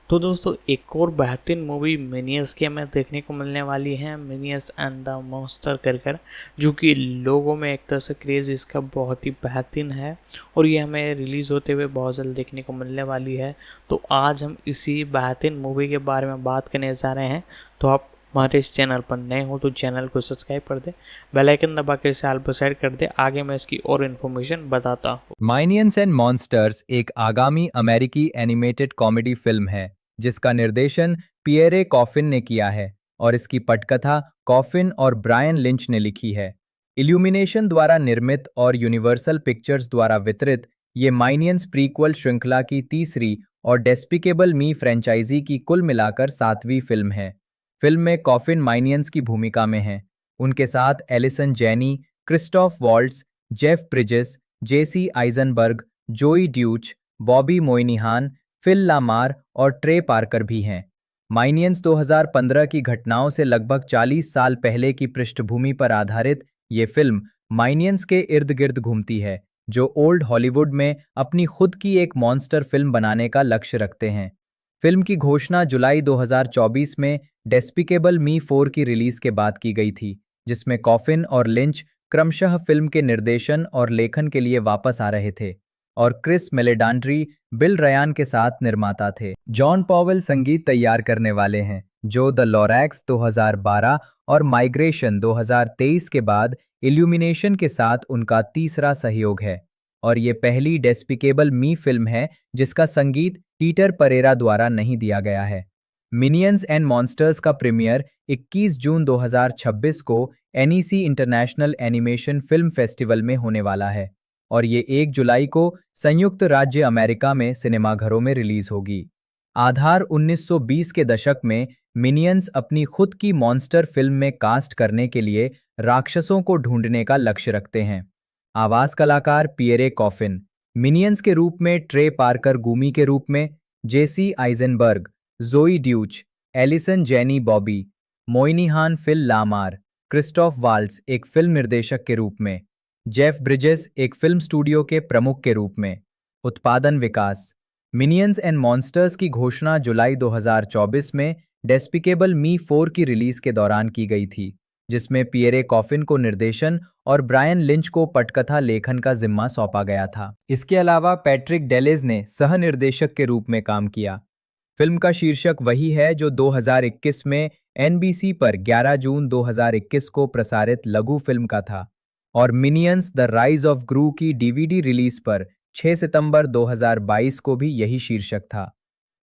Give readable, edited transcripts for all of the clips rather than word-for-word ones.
तो दोस्तों एक और बेहतरीन मूवी मिनियंस की हमें देखने को मिलने वाली है, मिनियंस एंड द मॉन्स्टर कर जो कि लोगों में एक तरह से क्रेज़ इसका बहुत ही बेहतरीन है और ये हमें रिलीज़ होते हुए बहुत जल्द देखने को मिलने वाली है। तो आज हम इसी बेहतरीन मूवी के बारे में बात करने जा रहे हैं। तो आप हमारे इस चैनल पर नए हो तो चैनल को सब्सक्राइब कर दे, बेल आइकन दबा के इसे ऑल पर सेट कर दे। आगे मैं इसकी और इन्फॉर्मेशन बताता हूँ। माइनियंस एंड मॉन्स्टर्स एक आगामी अमेरिकी एनिमेटेड कॉमेडी फिल्म है जिसका निर्देशन पियरे कॉफिन ने किया है और इसकी पटकथा कॉफिन और ब्रायन लिंच ने लिखी है। इल्यूमिनेशन द्वारा निर्मित और यूनिवर्सल पिक्चर्स द्वारा वितरित ये माइनियंस प्रीक्वल श्रृंखला की तीसरी और डेस्पिकेबल मी फ्रेंचाइजी की कुल मिलाकर 7वीं फिल्म है। फिल्म में कॉफिन माइनियंस की भूमिका में हैं। उनके साथ Allison Janney, Christoph Waltz, Jeff Bridges, Jesse Eisenberg, Joey Deutch, Bobby Moynihan, Phil LaMarr और ट्रे पार्कर भी हैं। माइनियंस 2015 की घटनाओं से लगभग 40 साल पहले की पृष्ठभूमि पर आधारित ये फिल्म माइनियंस के इर्द गिर्द घूमती है, जो ओल्ड हॉलीवुड में अपनी खुद की एक मॉन्स्टर फिल्म बनाने का लक्ष्य रखते हैं। फिल्म की घोषणा जुलाई 2024 में डेस्पिकेबल मी 4 की रिलीज के बाद की गई थी, जिसमें कॉफिन और लिंच क्रमशः फिल्म के निर्देशन और लेखन के लिए वापस आ रहे थे और क्रिस मेलेडांड्री बिल रयान के साथ निर्माता थे। जॉन पॉवेल संगीत तैयार करने वाले हैं, जो द लोरैक्स 2012 और माइग्रेशन 2023 के बाद इल्यूमिनेशन के साथ उनका तीसरा सहयोग है और ये पहली डेस्पिकेबल मी फिल्म है जिसका संगीत पीटर परेरा द्वारा नहीं दिया गया है। मिनियंस एंड मॉन्स्टर्स का प्रीमियर 21 जून 2026 को NEC international animation film Festival में होने वाला है और ये 1 जुलाई को संयुक्त राज्य अमेरिका में सिनेमाघरों में रिलीज होगी। आधार 1920 के दशक में मिनियंस अपनी खुद की मॉन्स्टर फिल्म में कास्ट करने के लिए राक्षसों को ढूंढने का लक्ष्य रखते हैं। आवाज कलाकार पियरे कॉफिन, मिनियंस के रूप में ट्रे पार्कर गूमी के रूप में, Jesse Eisenberg, Joey Deutch, Allison Janney Bobby, Moynihan Phil LaMarr, Christoph Waltz एक फिल्म निर्देशक के रूप में, जेफ ब्रिजेस एक फिल्म स्टूडियो के प्रमुख के रूप में। उत्पादन विकास। मिनियंस एंड मॉन्स्टर्स की घोषणा जुलाई 2024 में डेस्पिकेबल मी 4 की रिलीज के दौरान की गई थी, जिसमें पियरे कॉफिन को निर्देशन और ब्रायन लिंच को पटकथा लेखन का जिम्मा सौंपा गया था। इसके अलावा पैट्रिक डेलेज ने सह निर्देशक के रूप में काम किया। फिल्म का शीर्षक वही है जो 2021 में एनबीसी पर 11 जून 2021 को प्रसारित लघु फिल्म का था और मिनियंस द राइज ऑफ ग्रू की डीवीडी रिलीज पर 6 सितंबर 2022 को भी यही शीर्षक था।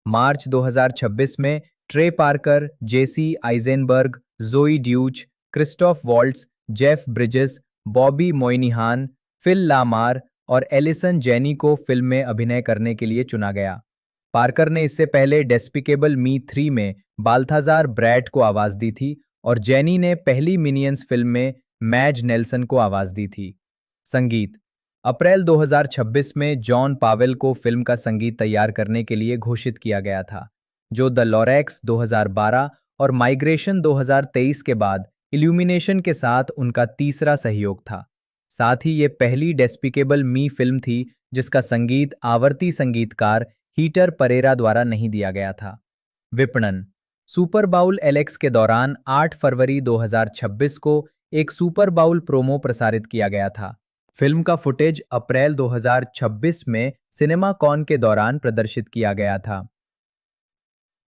मार्च 2026 में tray Parker, Jesse Eisenberg, Joey Deutch, Christoph Waltz, Jeff Bridges, Bobby Moynihan, Phil LaMarr और एलिसन जैनी को फिल्म में अभिनय करने के लिए चुना गया। पार्कर ने इससे पहले डेस्पिकेबल मी 3 में बाल्थाजार ब्रैट को आवाज दी थी और जैनी ने पहली मिनियंस फिल्म में मैज नेल्सन को आवाज दी थी। संगीत। अप्रैल 2026 में जॉन पावेल को फिल्म का संगीत तैयार करने के लिए घोषित किया गया था, जो द लोरैक्स 2012 और माइग्रेशन 2023 के बाद इल्यूमिनेशन के साथ उनका तीसरा सहयोग था। साथ ही ये पहली डेस्पिकेबल मी फिल्म थी जिसका संगीत आवर्ती संगीतकार हीटर परेरा द्वारा नहीं दिया गया था। विपणन। सुपर बाउल एलेक्स के दौरान 8 फरवरी 2026 को एक सुपर बाउल प्रोमो प्रसारित किया गया था। फिल्म का फुटेज अप्रैल 2026 में सिनेमा कॉन के दौरान प्रदर्शित किया गया था।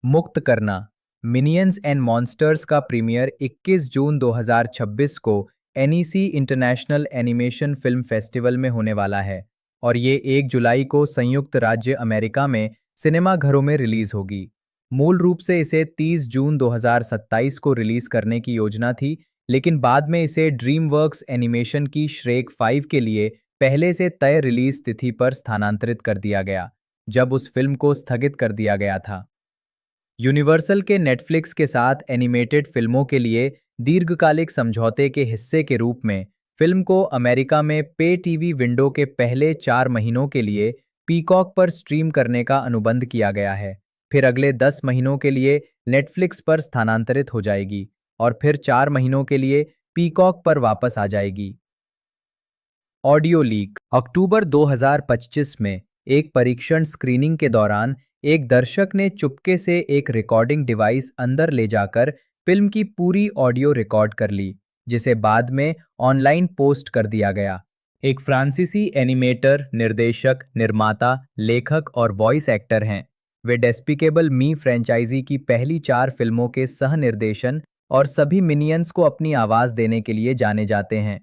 मुक्त करना। मिनियंस एंड मॉन्स्टर्स का प्रीमियर 21 जून 2026 को NEC international animation film Festival में होने वाला है और ये 1 जुलाई को संयुक्त राज्य अमेरिका में सिनेमाघरों में रिलीज होगी। मूल रूप से इसे 30 जून 2027 को रिलीज करने की योजना थी, लेकिन बाद में इसे ड्रीमवर्क्स एनिमेशन की श्रेक 5 के लिए पहले से तय रिलीज तिथि पर स्थानांतरित कर दिया गया, जब उस फिल्म को स्थगित कर दिया गया था। यूनिवर्सल के नेटफ्लिक्स के साथ एनिमेटेड फिल्मों के लिए दीर्घकालिक समझौते के हिस्से के रूप में फिल्म को अमेरिका में पे टीवी विंडो के पहले 4 महीनों के लिए पीकॉक पर स्ट्रीम करने का अनुबंध किया गया है, फिर अगले 10 महीनों के लिए नेटफ्लिक्स पर स्थानांतरित हो जाएगी और फिर 4 महीनों के लिए पीकॉक पर वापस आ जाएगी। Audio leak. अक्टूबर 2025 में एक परीक्षण स्क्रीनिंग के दौरान एक दर्शक ने चुपके से एक रिकॉर्डिंग डिवाइस अंदर ले जाकर फिल्म की पूरी ऑडियो रिकॉर्ड कर ली, जिसे बाद में ऑनलाइन पोस्ट कर दिया गया। एक फ्रांसीसी एनिमेटर, निर्देशक, निर्माता, लेखक और वॉइस एक्टर हैं। वे डेस्पिकेबल मी फ्रेंचाइजी की पहली 4 फिल्मों के सह निर्देशन और सभी मिनियंस को अपनी आवाज देने के लिए जाने जाते हैं,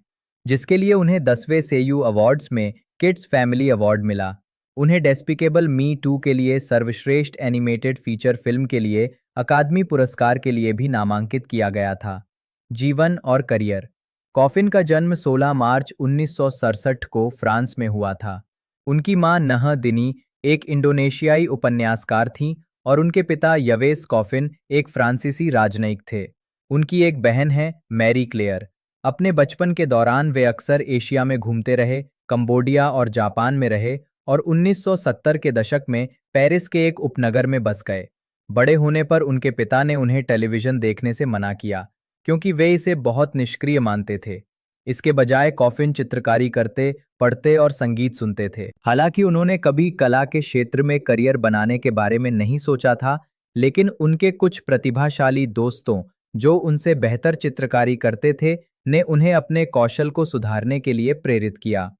जिसके लिए उन्हें 10वें सेयू अवार्ड्स में किड्स फैमिली अवार्ड मिला। उन्हें डेस्पिकेबल मी 2 के लिए सर्वश्रेष्ठ एनिमेटेड फीचर फिल्म के लिए अकादमी पुरस्कार के लिए भी नामांकित किया गया था। जीवन और करियर। कॉफिन का जन्म 16 मार्च 1967 को फ्रांस में हुआ था। उनकी मां नह दिनी एक इंडोनेशियाई उपन्यासकार थीं और उनके पिता यवेस कॉफिन एक फ्रांसीसी राजनयिक थे। उनकी एक बहन है, मैरी क्लेयर। अपने बचपन के दौरान वे अक्सर एशिया में घूमते रहे, कंबोडिया और जापान में रहे और 1970 के दशक में पेरिस के एक उपनगर में बस गए। बड़े होने पर उनके पिता ने उन्हें टेलीविजन देखने से मना किया, क्योंकि वे इसे बहुत निष्क्रिय मानते थे। इसके बजाय कॉफिन चित्रकारी करते, पढ़ते और संगीत सुनते थे। हालांकि उन्होंने कभी कला के क्षेत्र में करियर बनाने के बारे में नहीं सोचा था, लेकिन उनके कुछ प्रतिभाशाली दोस्तों, जो उनसे बेहतर चित्रकारी करते थे, ने उन्हें अपने कौशल को सुधारने के लिए प्रेरित किया।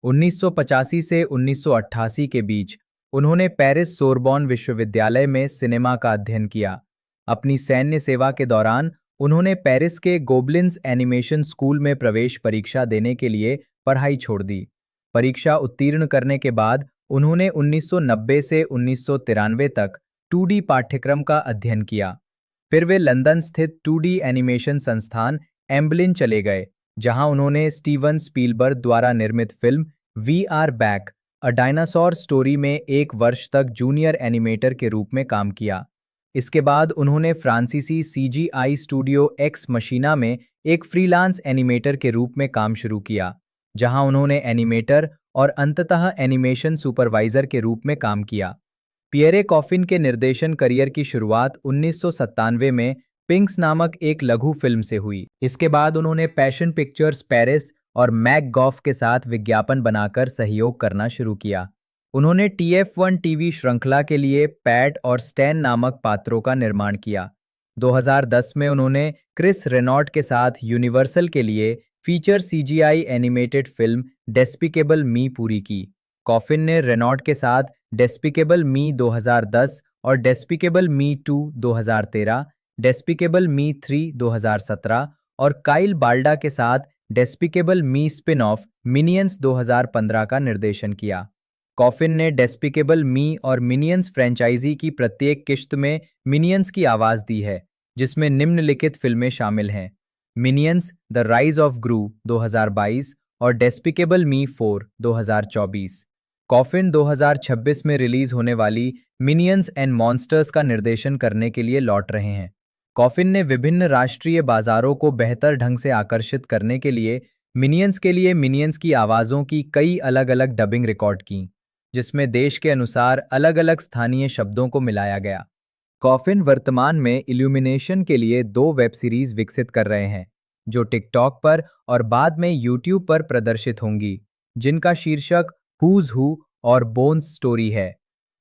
1985 से 1988 के बीच उन्होंने पेरिस सोरबॉन विश्वविद्यालय में सिनेमा का अध्ययन किया। अपनी सैन्य सेवा के दौरान उन्होंने पेरिस के गोबलिन्स एनिमेशन स्कूल में प्रवेश परीक्षा देने के लिए पढ़ाई छोड़ दी। परीक्षा उत्तीर्ण करने के बाद उन्होंने 1990 से 1993 तक 2D पाठ्यक्रम का अध्ययन किया। फिर वे लंदन स्थित 2D एनिमेशन संस्थान एम्बलिन चले गए, जहां उन्होंने स्टीवन स्पीलबर्ग द्वारा निर्मित film we are back a dinosaur story में 1 वर्ष तक जूनियर एनिमेटर के रूप में काम किया। इसके बाद उन्होंने फ्रांसीसी CGI स्टूडियो एक्स मशीना में एक फ्रीलांस एनिमेटर के रूप में काम शुरू किया, जहां उन्होंने एनिमेटर और अंततः एनिमेशन सुपरवाइजर के रूप में काम किया। पियरे कॉफिन के निर्देशन करियर की शुरुआत 1997 में पिंक्स नामक एक लघु फिल्म से हुई। इसके बाद उन्होंने पैशन पिक्चर्स पेरिस और मैक गॉफ के साथ विज्ञापन बनाकर सहयोग करना शुरू किया। उन्होंने TF1 टीवी श्रृंखला के लिए पैट और स्टैन नामक पात्रों का निर्माण किया। 2010 में उन्होंने क्रिस रेनॉल्ट के साथ यूनिवर्सल के लिए feature CGI animated film Despicable Me पूरी की। कॉफिन ने रेनॉल्ट के साथ डेस्पिकेबल मी 2010 और डेस्पिकेबल मी 2 2013, डेस्पिकेबल मी 3 2017 और काइल बाल्डा के साथ डेस्पिकेबल मी स्पिन ऑफ मिनियंस 2015 का निर्देशन किया। कॉफिन ने डेस्पिकेबल मी और मिनियंस फ्रेंचाइजी की प्रत्येक किश्त में मिनियंस की आवाज दी है, जिसमें निम्नलिखित फिल्में शामिल हैं: मिनियंस द राइज ऑफ ग्रू 2022 और डेस्पिकेबल मी 4 2024। कॉफिन 2026 में रिलीज होने वाली मिनियंस एंड मॉन्स्टर्स का निर्देशन करने के लिए लौट रहे हैं। कॉफिन ने विभिन्न राष्ट्रीय बाजारों को बेहतर ढंग से आकर्षित करने के लिए मिनियंस की आवाज़ों की कई अलग-अलग डबिंग रिकॉर्ड की, जिसमें देश के अनुसार अलग-अलग स्थानीय शब्दों को मिलाया गया। कॉफिन वर्तमान में इल्यूमिनेशन के लिए 2 वेब सीरीज विकसित कर रहे हैं, जो टिकटॉक पर और बाद में यूट्यूब पर प्रदर्शित होंगी, जिनका शीर्षक हुज हू और बोन्स स्टोरी है।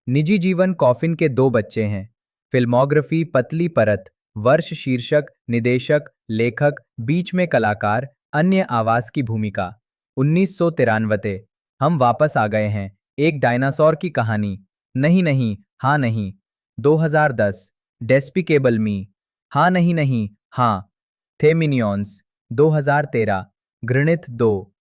निजी जीवन: कॉफिन के 2 बच्चे हैं। फिल्मोग्राफी: पतली परत, वर्ष, शीर्षक, निदेशक, लेखक, बीच में कलाकार, अन्य आवाज की भूमिका। 1993, हम वापस आ गए हैं, एक डायनासोर की कहानी, नहीं नहीं, हाँ नहीं। 2010, डेस्पिकेबल मी, हाँ नहीं नहीं, हाँ। थे मिनियंस। 2013, घृणित 2,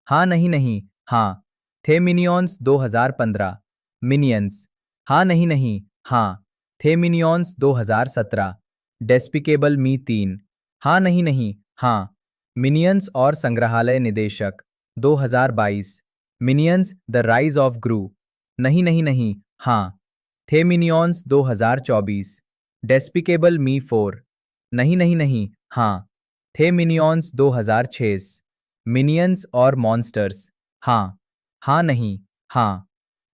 हाँ नहीं नहीं, हाँ। थे मिनियंस। 2015, मिनियंस, हाँ नहीं नहीं, हाँ। थे मिनियंस। 2017, डेस्पिकेबल मी 3, हाँ नहीं नहीं, हाँ। मिनियंस और संग्रहालय निदेशक। 2022, मिनियंस द राइज ऑफ ग्रू, नहीं नहीं नहीं, हाँ। थे मिनियंस। 2024, डेस्पिकेबल मी 4, नहीं नहीं नहीं, हाँ। थे मिनियंस। 2006, मिनियंस और मॉन्स्टर्स, हाँ, हाँ नहीं, हाँ।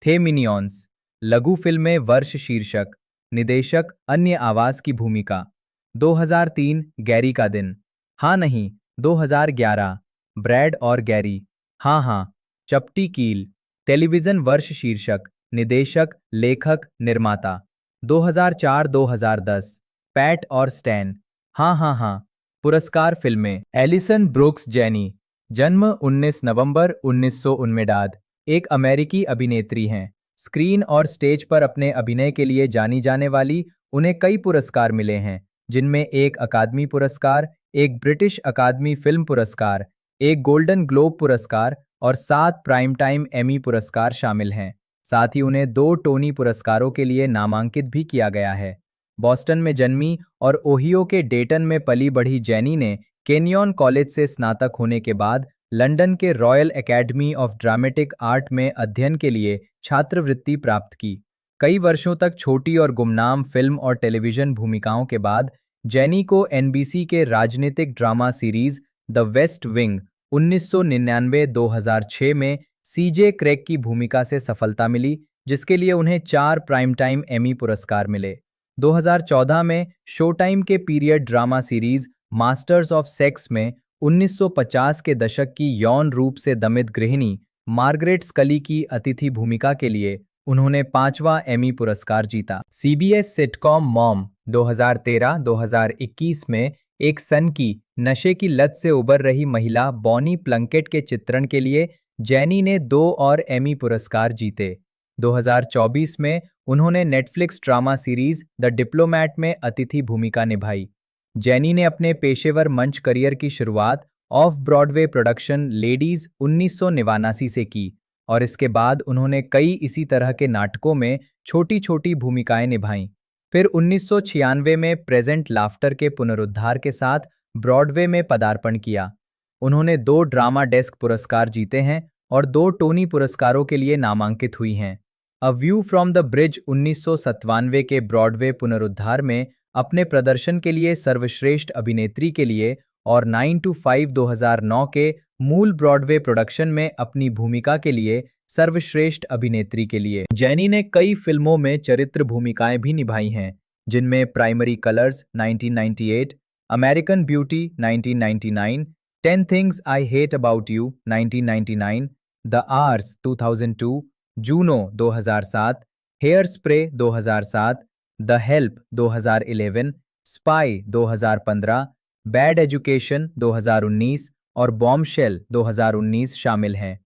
थे मिनियंस, लघु फिल्में, वर्ष, शीर्षक, निदेशक, अन्य आवाज की भूमिका। 2003, गैरी का दिन, हाँ नहीं। 2011, ब्रैड और गैरी, हाँ हाँ। चपटी कील, टेलीविजन, वर्ष, शीर्षक, निदेशक, लेखक, निर्माता। 2004-2010 पैट और स्टैन। हाँ हाँ हाँ। पुरस्कार फिल्में। एलिसन ब्रुक्स जेनी, जन्म 19 नवंबर 1959, एक अमेरिकी अभिनेत्री हैं। स्क्रीन और स्टेज पर अपने अभिनय के लिए जानी जाने वाली उन्हें कई पुरस्कार मिले हैं, जिनमें एक अकादमी पुरस्कार, एक ब्रिटिश अकादमी फिल्म पुरस्कार, एक गोल्डन ग्लोब पुरस्कार और 7 प्राइम टाइम एमी पुरस्कार शामिल हैं। साथ ही उन्हें 2 टोनी पुरस्कारों के लिए नामांकित भी किया गया है। बॉस्टन में जन्मी और ओहियो के डेटन में पली बढ़ी जेनी ने केनियन कॉलेज से स्नातक होने के बाद लंदन के royal academy of dramatic art में अध्ययन के लिए छात्रवृत्ति प्राप्त की। कई वर्षों तक छोटी और गुमनाम फिल्म और टेलीविजन भूमिकाओं के बाद जेनी को एनबीसी के राजनीतिक drama series the west wing 1999-2006 में सीजे क्रेग की भूमिका से सफलता मिली, जिसके लिए उन्हें 4 प्राइम टाइम एमी पुरस्कार मिले। 2014 में शो टाइम के period drama series masters of sex में 1950 के दशक की यौन रूप से दमित गृहिणी मार्गरेट स्कली की अतिथि भूमिका के लिए उन्होंने 5वां एमी पुरस्कार जीता। सीबीएस सिटकॉम मॉम 2013-2021 में एक सन की नशे की लत से उबर रही महिला बॉनी प्लंकेट के चित्रण के लिए जेनी ने 2 और एमी पुरस्कार जीते। 2024 में उन्होंने Netflix drama series the diplomat में अतिथि भूमिका निभाई। जेनी ने अपने पेशेवर मंच करियर की शुरुआत ऑफ ब्रॉडवे प्रोडक्शन लेडीज 1989 से की और इसके बाद उन्होंने कई इसी तरह के नाटकों में छोटी छोटी भूमिकाएं निभाईं। फिर 1996 में प्रेजेंट लाफ्टर के पुनरुद्धार के साथ ब्रॉडवे में पदार्पण किया। उन्होंने 2 ड्रामा डेस्क पुरस्कार जीते हैं और 2 टोनी पुरस्कारों के लिए नामांकित हुई हैं। अ व्यू फ्रॉम द ब्रिज 1997 के ब्रॉडवे पुनरुद्धार में अपने प्रदर्शन के लिए सर्वश्रेष्ठ अभिनेत्री के लिए और 9 to 5 2009 के मूल ब्रॉडवे प्रोडक्शन में अपनी भूमिका के लिए सर्वश्रेष्ठ अभिनेत्री के लिए। जेनी ने कई फिल्मों में चरित्र भूमिकाएं भी निभाई हैं, जिनमें primary colours 1998, American beauty 1999, 10 things I hate about you 1999, the hours 2002, Juno 2007, hairspray 2007, the help 2011, spy 2015, bad education 2019 और बॉम्बशेल 2019 शामिल हैं।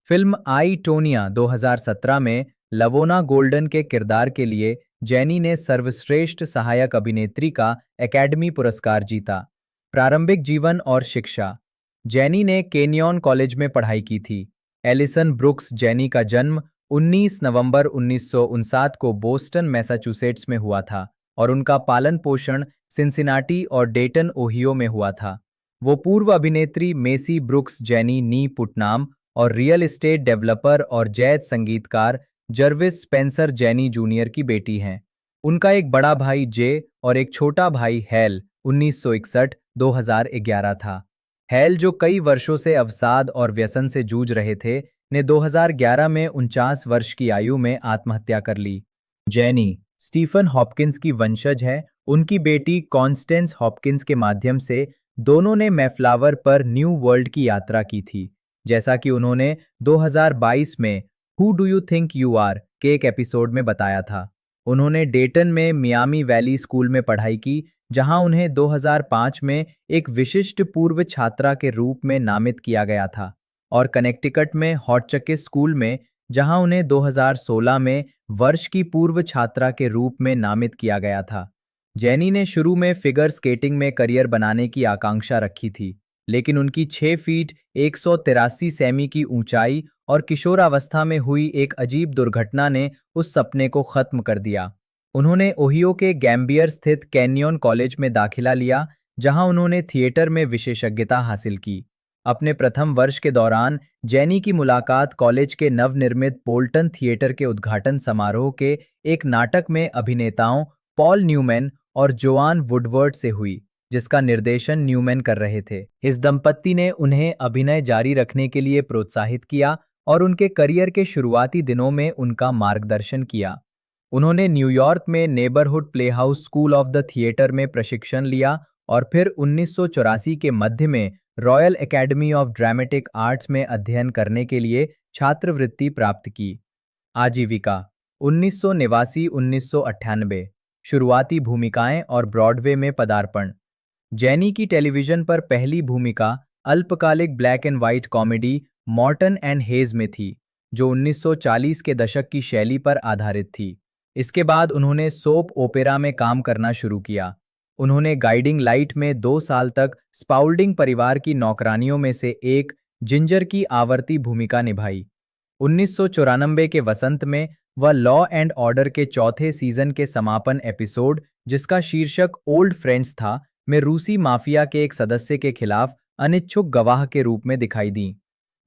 फिल्म आई टोनिया 2017 में लवोना गोल्डन के किरदार के लिए जेनी ने सर्वश्रेष्ठ सहायक अभिनेत्री का एकेडमी पुरस्कार जीता। प्रारंभिक जीवन और शिक्षा। जेनी ने केनियन कॉलेज में पढ़ाई की थी। एलिसन ब्रुक्स जेनी का जन्म 19 नवंबर 1959 को बोस्टन, मैसाचुसेट्स में हुआ था और उनका पालन पोषण सिंसिनाटी और डेटन, ओहियो में हुआ था। वो पूर्व अभिनेत्री मेसी ब्रुक्स जेनी नी पुटनाम और रियल एस्टेट डेवलपर और जैज संगीतकार जर्विस स्पेंसर जेनी जूनियर की बेटी हैं। उनका एक बड़ा भाई जे और एक छोटा भाई हैल 1961-2011 था। हैल, जो कई वर्षों से अवसाद और व्यसन से जूझ रहे थे, ने 2011 में 49 वर्ष की आयु में आत्महत्या कर ली। जेनी स्टीफन हॉपकिंस की वंशज है। उनकी बेटी कॉन्स्टेंस हॉपकिंस के माध्यम से दोनों ने मैफ्लावर पर न्यू वर्ल्ड की यात्रा की थी, जैसा कि उन्होंने 2022 में who do you think you are के एक एपिसोड में बताया था। उन्होंने डेटन में मियामी वैली स्कूल में पढ़ाई की, जहां उन्हें 2005 में एक विशिष्ट पूर्व छात्रा के रूप में नामित किया गया था, और कनेक्टिकट में हॉटचकिस स्कूल में, जहां उन्हें 2016 में वर्ष की पूर्व छात्रा के रूप में नामित किया गया था। जेनी ने शुरू में फिगर स्केटिंग में करियर बनाने की आकांक्षा रखी थी, लेकिन उनकी 6 फीट 183 सेमी की ऊंचाई और किशोरावस्था में हुई एक अजीब दुर्घटना ने उस सपने को खत्म कर दिया। उन्होंने ओहियो के गैम्बियर स्थित कैनियन कॉलेज में दाखिला लिया, जहां उन्होंने थिएटर में विशेषज्ञता हासिल की। अपने प्रथम वर्ष के दौरान जेनी की मुलाकात कॉलेज के नवनिर्मित पोल्टन थिएटर के उद्घाटन समारोह के एक नाटक में अभिनेताओं पॉल न्यूमैन और जोआन वुडवर्ड से हुई, जिसका निर्देशन न्यूमैन कर रहे थे। इस दंपत्ति ने उन्हें अभिनय जारी रखने के लिए प्रोत्साहित किया और उनके करियर के शुरुआती दिनों में उनका मार्गदर्शन किया। उन्होंने न्यूयॉर्क में neighbourhood playhouse school of the theatre में प्रशिक्षण लिया और फिर 1984 के मध्य में royal academy of dramatic arts में अध्ययन करने के लिए छात्रवृत्ति प्राप्त की। आजीविका। 1989-1998 शुरुआती भूमिकाएं और ब्रॉडवे में पदार्पण। जैनी की टेलीविजन पर पहली भूमिका अल्पकालिक black and white comedy Morton and Hayes में थी, जो 1940 के दशक की शैली पर आधारित थी। इसके बाद उन्होंने सोप ओपेरा में काम करना शुरू किया। उन्होंने गाइडिंग लाइट में 2 साल तक स्पाउल्डिंग परिवार की नौकरानियों में से एक जिंजर की आवर्ती भूमिका निभाई। 1994 के वसंत में वह लॉ एंड ऑर्डर के चौथे सीजन के समापन एपिसोड, जिसका शीर्षक ओल्ड फ्रेंड्स था, में रूसी माफिया के एक सदस्य के खिलाफ अनिच्छुक गवाह के रूप में दिखाई दी।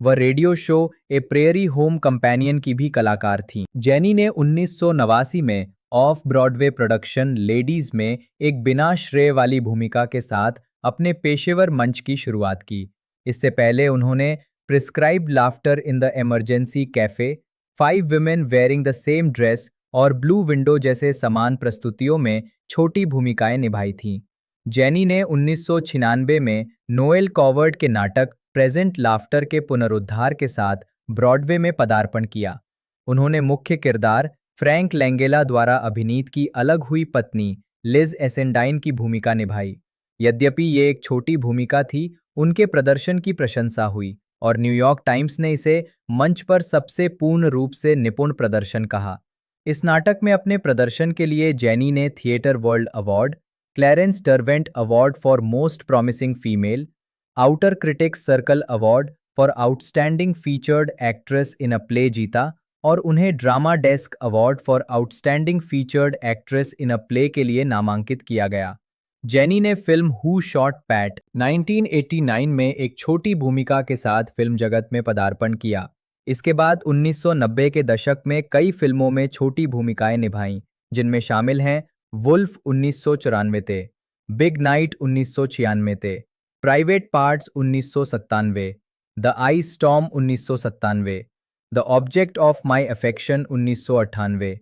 वह रेडियो शो ए प्रेयरी होम कंपेनियन की भी कलाकार थीं। जेनी ने 1989 में ऑफ ब्रॉडवे प्रोडक्शन लेडीज में एक बिना श्रेय वाली भूमिका के साथ अपने पेशेवर मंच की शुरुआत की। इससे पहले उन्होंने prescribed laughter in the emergency cafe, 5 women wearing the same dress और ब्लू विंडो जैसे समान प्रस्तुतियों में छोटी भूमिकाएं निभाई थीं। जेनी ने 1996 में नोएल कॉवर्ड के नाटक प्रेजेंट लाफ्टर के पुनरुद्धार के साथ ब्रॉडवे में पदार्पण किया। उन्होंने मुख्य किरदार फ्रैंक लैंगेला द्वारा अभिनीत की अलग हुई पत्नी लिज एसेंडाइन की भूमिका निभाई। यद्यपि ये एक छोटी भूमिका थी, उनके प्रदर्शन की प्रशंसा हुई और न्यूयॉर्क टाइम्स ने इसे मंच पर सबसे पूर्ण रूप से निपुण प्रदर्शन कहा। इस नाटक में अपने प्रदर्शन के लिए जेनी ने Theatre World Award, Clarence Derwent Award for Most Promising Female, Outer Critics Circle Award for Outstanding Featured Actress in a Play जीता और उन्हें Drama Desk Award for Outstanding Featured Actress in a Play के लिए नामांकित किया गया। Jenny ने film who shot PAT 1989 में एक छोटी भूमिका के साथ फिल्म जगत में पदार्पण किया। इसके बाद 1990 के दशक में कई फिल्मों में छोटी भूमिकाएं निभाईं, जिनमें शामिल हैं wolf 1994, big night 1996, private parts 1997, the ice storm 1997, the object of my affection 1998,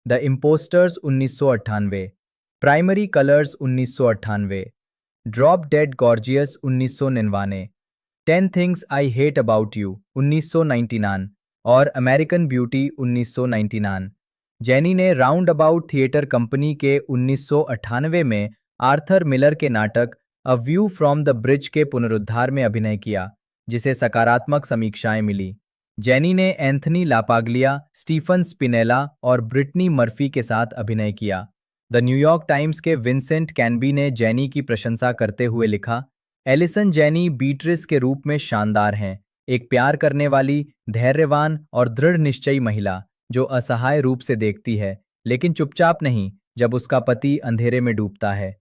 the impostors 1998, primary colours 1998, drop dead gorgeous 1999, 10 things I hate about you 1999 और अमेरिकन ब्यूटी 1999। जेनी ने राउंड अबाउट थिएटर कंपनी के 1998 में Arthur Miller के नाटक a view from the bridge के पुनरुद्धार में अभिनय किया, जिसे सकारात्मक समीक्षाएं मिली। जेनी ने एंथनी लापाग्लिया, स्टीफन स्पिनेला और ब्रिटनी मर्फी के साथ अभिनय किया। द न्यूयॉर्क टाइम्स के विंसेंट कैनबी ने जेनी की प्रशंसा करते हुए लिखा, एलिसन जेनी बीट्रिस के रूप में शानदार हैं, एक प्यार करने वाली, धैर्यवान और दृढ़ निश्चयी महिला जो असहाय रूप से देखती है, लेकिन चुपचाप नहीं जब उसका पति अंधेरे में डूबता है।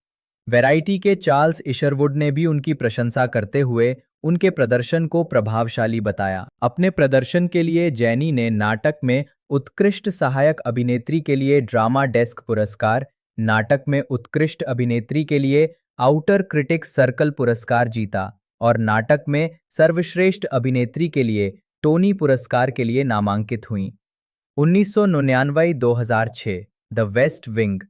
वैरायटी के चार्ल्स इशरवुड ने भी उनकी प्रशंसा करते हुए उनके प्रदर्शन को प्रभावशाली बताया। अपने प्रदर्शन के लिए जेनी ने नाटक में उत्कृष्ट सहायक अभिनेत्री के लिए ड्रामा डेस्क पुरस्कार, नाटक में उत्कृष्ट अभिनेत्री के लिए आउटर क्रिटिक्स सर्कल पुरस्कार जीता और नाटक में सर्वश्रेष्ठ अभिनेत्री के लिए टोनी पुरस्कार के लिए नामांकित हुईं। 1999-2006 द वेस्ट विंग।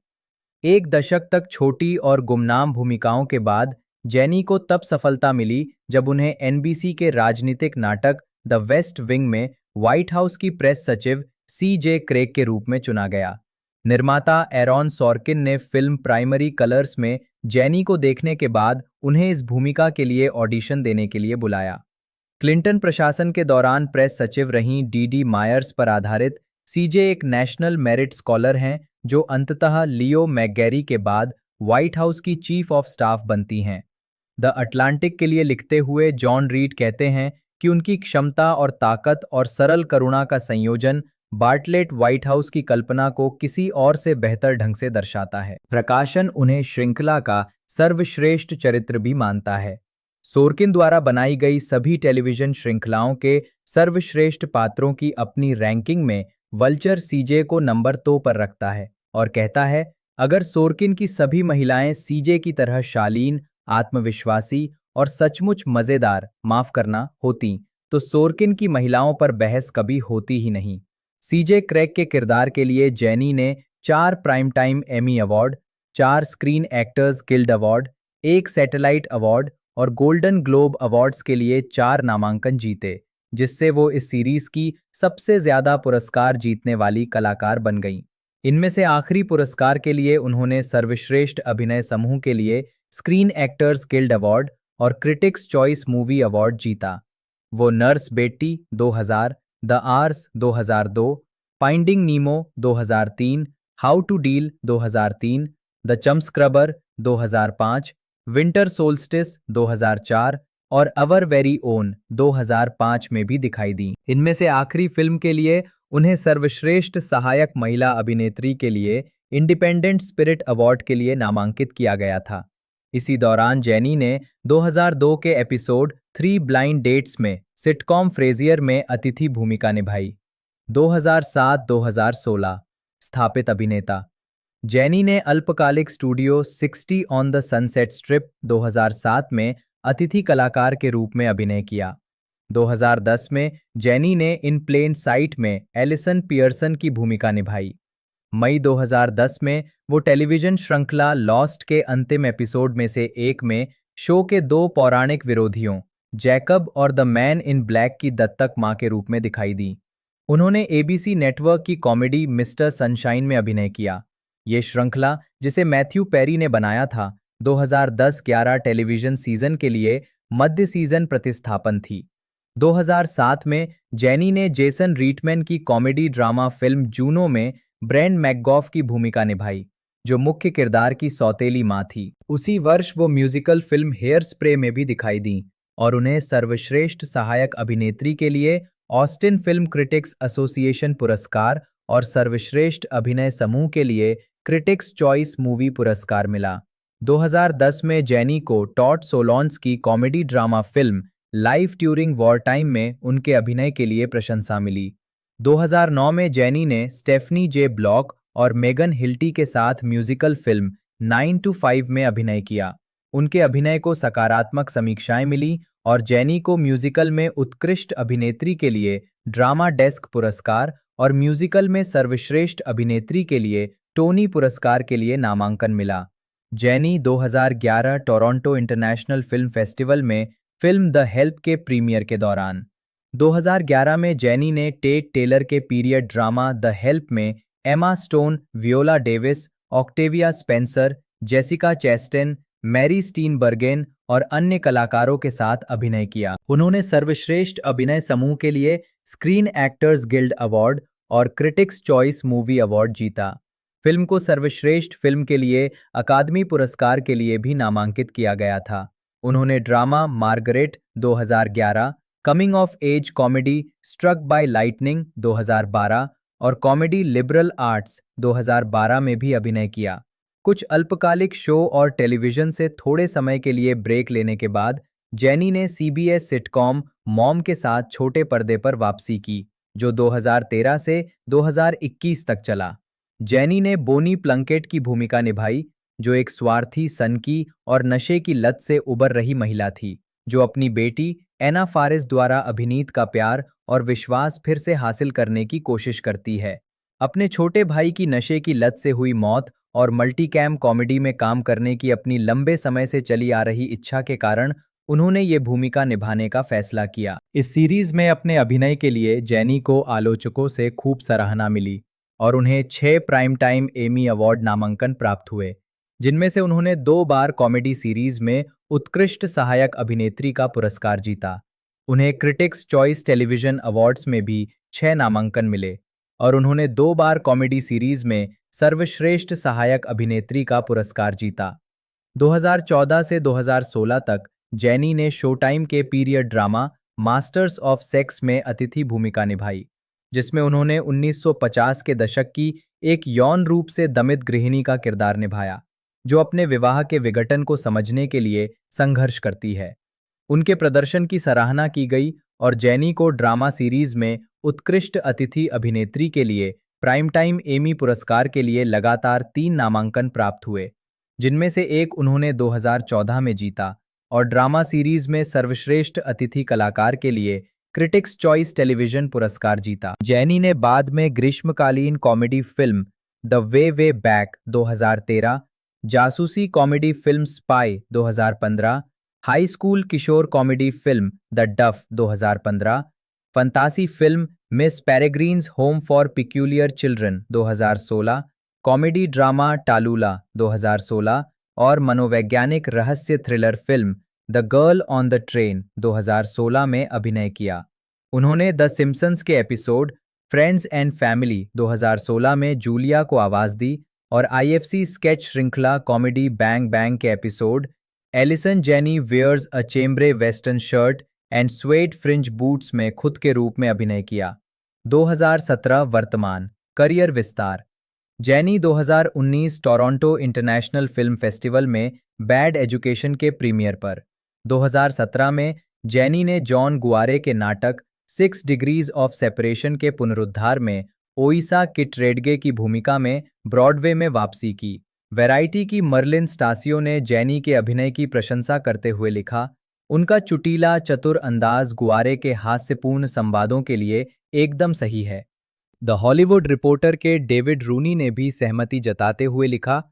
एक दशक तक छोटी और गुमनाम भूमिकाओं के बाद जेनी को तब सफलता मिली जब उन्हें एनबीसी के राजनीतिक नाटक द वेस्ट विंग में व्हाइट हाउस की प्रेस सचिव CJ क्रेग के रूप में चुना गया। निर्माता एरॉन सॉर्किन ने फिल्म प्राइमरी कलर्स में जेनी को देखने के बाद उन्हें इस भूमिका के लिए ऑडिशन देने के लिए बुलाया। क्लिंटन प्रशासन के दौरान प्रेस सचिव रहीं DD मायर्स पर आधारित CJ एक नेशनल मेरिट स्कॉलर हैं जो अंततः लियो मैकगैरी के बाद व्हाइट हाउस की चीफ ऑफ स्टाफ बनती हैं। द अटलांटिक के लिए लिखते हुए जॉन रीड कहते हैं कि उनकी क्षमता और ताकत और सरल करुणा का संयोजन बार्टलेट व्हाइट हाउस की कल्पना को किसी और से बेहतर ढंग से दर्शाता है। प्रकाशन उन्हें श्रृंखला का सर्वश्रेष्ठ चरित्र भी मानता है। सोर्किन द्वारा बनाई गई सभी टेलीविजन श्रृंखलाओं के सर्वश्रेष्ठ पात्रों की अपनी रैंकिंग में वल्चर CJ को नंबर 2 पर रखता है और कहता है, अगर सोर्किन की सभी महिलाएं CJ की तरह शालीन, आत्मविश्वासी और सचमुच मजेदार, माफ करना, होती तो सोर्किन की महिलाओं पर बहस कभी होती ही नहीं। CJ क्रेग के किरदार के लिए जेनी ने 4 prime time Emmy award, 4 screen Actors Guild award, 1 satellite award और गोल्डन ग्लोब अवार्ड्स के लिए 4 नामांकन जीते, जिससे वो इस सीरीज की सबसे ज्यादा पुरस्कार जीतने वाली कलाकार बन गईं। इनमें से आखिरी पुरस्कार के लिए उन्होंने सर्वश्रेष्ठ अभिनय समूह के लिए स्क्रीन एक्टर्स गिल्ड अवार्ड और क्रिटिक्स चॉइस मूवी अवार्ड जीता। वो Nurse Betty 2000, The hours 2002, Finding Nemo 2003, How to Deal 2003, The Chumscrubber 2005, Winter Solstice 2004 और अवर वेरी ओन 2005 में भी दिखाई दी। इनमें से आखिरी फिल्म के लिए उन्हें सर्वश्रेष्ठ सहायक महिला अभिनेत्री के लिए इंडिपेंडेंट स्पिरिट अवार्ड के लिए नामांकित किया गया था। इसी दौरान जेनी ने 2002 के एपिसोड 3 ब्लाइंड डेट्स में सिटकॉम फ्रेजियर में अतिथि भूमिका निभाई। 2007-2016 स्थापित अभिनेता जेनी ने अल्पकालिक studio 60 on the sunset strip 2007 में अतिथि कलाकार के रूप में अभिनय किया। 2010 में जेनी ने इन प्लेन साइट में एलिसन पियर्सन की भूमिका निभाई। मई 2010 में वो टेलीविजन श्रृंखला लॉस्ट के अंतिम एपिसोड में से एक में शो के दो पौराणिक विरोधियों जैकब और द मैन इन ब्लैक की दत्तक मां के रूप में दिखाई दी। उन्होंने एबीसी नेटवर्क की कॉमेडी मिस्टर सनशाइन में अभिनय किया। ये श्रृंखला, जिसे मैथ्यू पेरी ने बनाया था, 2010-11 टेलीविजन सीजन के लिए मध्य सीजन प्रतिस्थापन थी। 2007 में जेनी ने जेसन रीटमैन की कॉमेडी ड्रामा फिल्म जूनो में ब्रेंड मैकगॉफ की भूमिका निभाई, जो मुख्य किरदार की सौतेली मां थी। उसी वर्ष वो म्यूजिकल फिल्म हेयर स्प्रे में भी दिखाई दी और उन्हें सर्वश्रेष्ठ सहायक अभिनेत्री के लिए ऑस्टिन फिल्म क्रिटिक्स एसोसिएशन पुरस्कार और सर्वश्रेष्ठ अभिनय समूह के लिए क्रिटिक्स चॉइस मूवी पुरस्कार मिला। 2010 में जेनी को टॉड सोलॉन्स की comedy drama film life during war time में उनके अभिनय के लिए प्रशंसा मिली। 2009 में जेनी ने स्टेफनी जे ब्लॉक और मेगन हिल्टी के साथ म्यूजिकल फिल्म 9 to 5 में अभिनय किया। उनके अभिनय को सकारात्मक समीक्षाएं मिली और जेनी को म्यूजिकल में उत्कृष्ट अभिनेत्री के लिए ड्रामा डेस्क पुरस्कार और म्यूजिकल में सर्वश्रेष्ठ अभिनेत्री के लिए टोनी पुरस्कार के लिए नामांकन मिला। Janney 2011 Toronto International Film Festival में फिल्म द हेल्प के प्रीमियर के दौरान 2011 में जेनी ने टेट टेलर के पीरियड ड्रामा द हेल्प में Emma Stone, Viola Davis, Octavia Spencer, Jessica Chastain, Mary Steenburgen और अन्य कलाकारों के साथ अभिनय किया। उन्होंने सर्वश्रेष्ठ अभिनय समूह के लिए स्क्रीन एक्टर्स गिल्ड अवार्ड और क्रिटिक्स चॉइस मूवी अवार्ड जीता। फिल्म को सर्वश्रेष्ठ फिल्म के लिए अकादमी पुरस्कार के लिए भी नामांकित किया गया था। उन्होंने drama Margaret 2011, coming of age comedy struck by lightning 2012 और कॉमेडी लिबरल आर्ट्स 2012 में भी अभिनय किया। कुछ अल्पकालिक शो और टेलीविजन से थोड़े समय के लिए ब्रेक लेने के बाद जेनी ने सीबीएस सिटकॉम मॉम के साथ छोटे पर्दे पर वापसी की, जो 2013 से 2021 तक चला। जेनी ने बोनी प्लंकेट की भूमिका निभाई, जो एक स्वार्थी, सनकी और नशे की लत से उबर रही महिला थी, जो अपनी बेटी एना फारिस द्वारा अभिनीत का प्यार और विश्वास फिर से हासिल करने की कोशिश करती है। अपने छोटे भाई की नशे की लत से हुई मौत और मल्टीकैम कॉमेडी में काम करने की अपनी लंबे समय से चली आ रही इच्छा के कारण उन्होंने ये भूमिका निभाने का फैसला किया। इस सीरीज में अपने अभिनय के लिए जेनी को आलोचकों से खूब सराहना मिली और उन्हें 6 प्राइम टाइम एमी अवार्ड नामांकन प्राप्त हुए, जिनमें से उन्होंने 2 बार कॉमेडी सीरीज में उत्कृष्ट सहायक अभिनेत्री का पुरस्कार जीता। उन्हें क्रिटिक्स चॉइस टेलीविजन अवार्ड्स में भी 6 नामांकन मिले और उन्होंने 2 बार कॉमेडी सीरीज में सर्वश्रेष्ठ सहायक अभिनेत्री का पुरस्कार जीता। 2014 से 2016 तक जेनी ने शो टाइम के period drama masters of sex में अतिथि भूमिका निभाई, जिसमें उन्होंने 1950 के दशक की एक यौन रूप से दमित गृहिणी का किरदार निभाया, जो अपने विवाह के विघटन को समझने के लिए संघर्ष करती है। उनके प्रदर्शन की सराहना की गई और जेनी को ड्रामा सीरीज में उत्कृष्ट अतिथि अभिनेत्री के लिए प्राइम टाइम एमी पुरस्कार के लिए लगातार 3 नामांकन प्राप्त हुए, जिनमें से एक उन्होंने 2014 में जीता और ड्रामा सीरीज में सर्वश्रेष्ठ अतिथि कलाकार के लिए क्रिटिक्स चॉइस टेलीविजन पुरस्कार जीता। जेनी ने बाद में ग्रीष्मकालीन comedy film The Way Back 2013, जासूसी comedy film Spy 2015, high school किशोर comedy film The DUFF 2015, fantasy film Miss Peregrine's Home for Peculiar Children 2016, comedy drama Tallulah 2016 और मनोवैज्ञानिक रहस्य thriller film The Girl on the Train 2016 में अभिनय किया। उन्होंने The Simpsons के एपिसोड फ्रेंड्स एंड फैमिली 2016 में जूलिया को आवाज दी और आईएफसी स्केच श्रृंखला कॉमेडी बैंग बैंग के episode Allison Janney Wears a Chambray Western Shirt and Suede Fringe Boots में खुद के रूप में अभिनय किया। 2017 वर्तमान करियर विस्तार। Jenny 2019 Toronto International Film Festival में बैड एजुकेशन के प्रीमियर पर। 2017 में जेनी ने जॉन गुआरे के नाटक 6 डिग्रीज ऑफ सेपरेशन के पुनरुद्धार में ओइसा किटरेडगे की भूमिका में ब्रॉडवे में वापसी की। वैरायटी की मर्लिन स्टासियो ने जेनी के अभिनय की प्रशंसा करते हुए लिखा, उनका चुटीला चतुर अंदाज गुआरे के हास्यपूर्ण संवादों के लिए एकदम सही है। द हॉलीवुड रिपोर्टर के डेविड रूनी ने भी सहमति जताते हुए लिखा,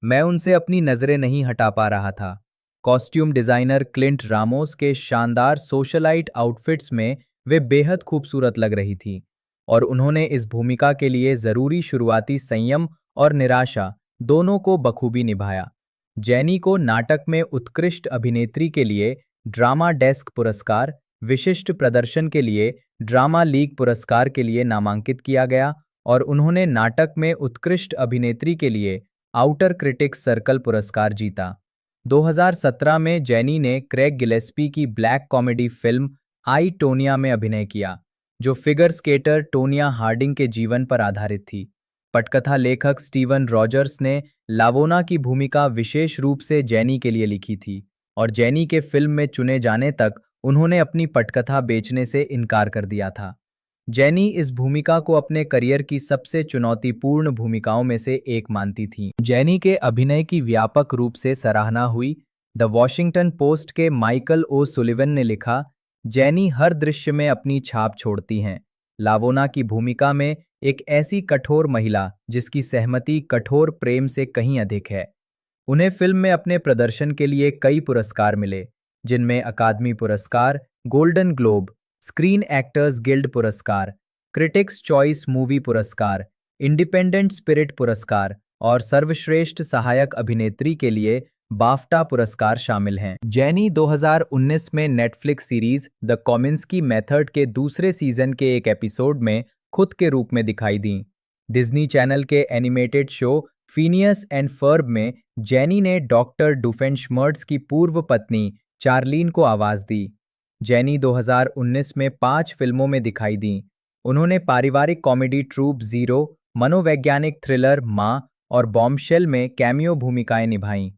मैं उनसे अपनी नजरें नहीं हटा पा रहा था। कॉस्ट्यूम डिजाइनर क्लिंट रामोस के शानदार सोशलाइट आउटफिट्स में वे बेहद खूबसूरत लग रही थी और उन्होंने इस भूमिका के लिए जरूरी शुरुआती संयम और निराशा दोनों को बखूबी निभाया। जेनी को नाटक में उत्कृष्ट अभिनेत्री के लिए ड्रामा डेस्क पुरस्कार, विशिष्ट प्रदर्शन के लिए ड्रामा लीग पुरस्कार के लिए नामांकित किया गया और उन्होंने नाटक में उत्कृष्ट अभिनेत्री के लिए आउटर क्रिटिक्स सर्कल पुरस्कार जीता। 2017 में जेनी ने क्रेग गिलेस्पी की ब्लैक कॉमेडी फिल्म आई टोनिया में अभिनय किया, जो फिगर स्केटर टोनिया हार्डिंग के जीवन पर आधारित थी। पटकथा लेखक स्टीवन रॉजर्स ने लावोना की भूमिका विशेष रूप से जेनी के लिए लिखी थी और जेनी के फिल्म में चुने जाने तक उन्होंने अपनी पटकथा बेचने से इनकार कर दिया था। जेनी इस भूमिका को अपने करियर की सबसे चुनौतीपूर्ण भूमिकाओं में से एक मानती थीं। जेनी के अभिनय की व्यापक रूप से सराहना हुई। द वॉशिंगटन पोस्ट के माइकल ओ सुलिवन ने लिखा, जेनी हर दृश्य में अपनी छाप छोड़ती हैं। लावोना की भूमिका में एक ऐसी कठोर महिला जिसकी सहमति कठोर प्रेम से कहीं अधिक है। उन्हें फिल्म में अपने प्रदर्शन के लिए कई पुरस्कार मिले, जिनमें अकादमी पुरस्कार, golden globe, screen Actors guild पुरस्कार, क्रिटिक्स चॉइस मूवी पुरस्कार, इंडिपेंडेंट स्पिरिट पुरस्कार और सर्वश्रेष्ठ सहायक अभिनेत्री के लिए बाफ्टा पुरस्कार शामिल हैं। जेनी 2019 में नेटफ्लिक्स सीरीज द कॉमिंस्की मेथड के दूसरे सीजन के एक एपिसोड में खुद के रूप में दिखाई दी। डिज्नी चैनल के animated show Phineas and Ferb में जेनी ने डॉक्टर डूफेनशमर्ट्ज की पूर्व पत्नी चार्लीन को आवाज दी। जेनी 2019 में 5 फिल्मों में दिखाई दी। उन्होंने पारिवारिक कॉमेडी ट्रूप जीरो, मनोवैज्ञानिक थ्रिलर माँ और बॉम्बशेल में कैमियो भूमिकाएं निभाईं।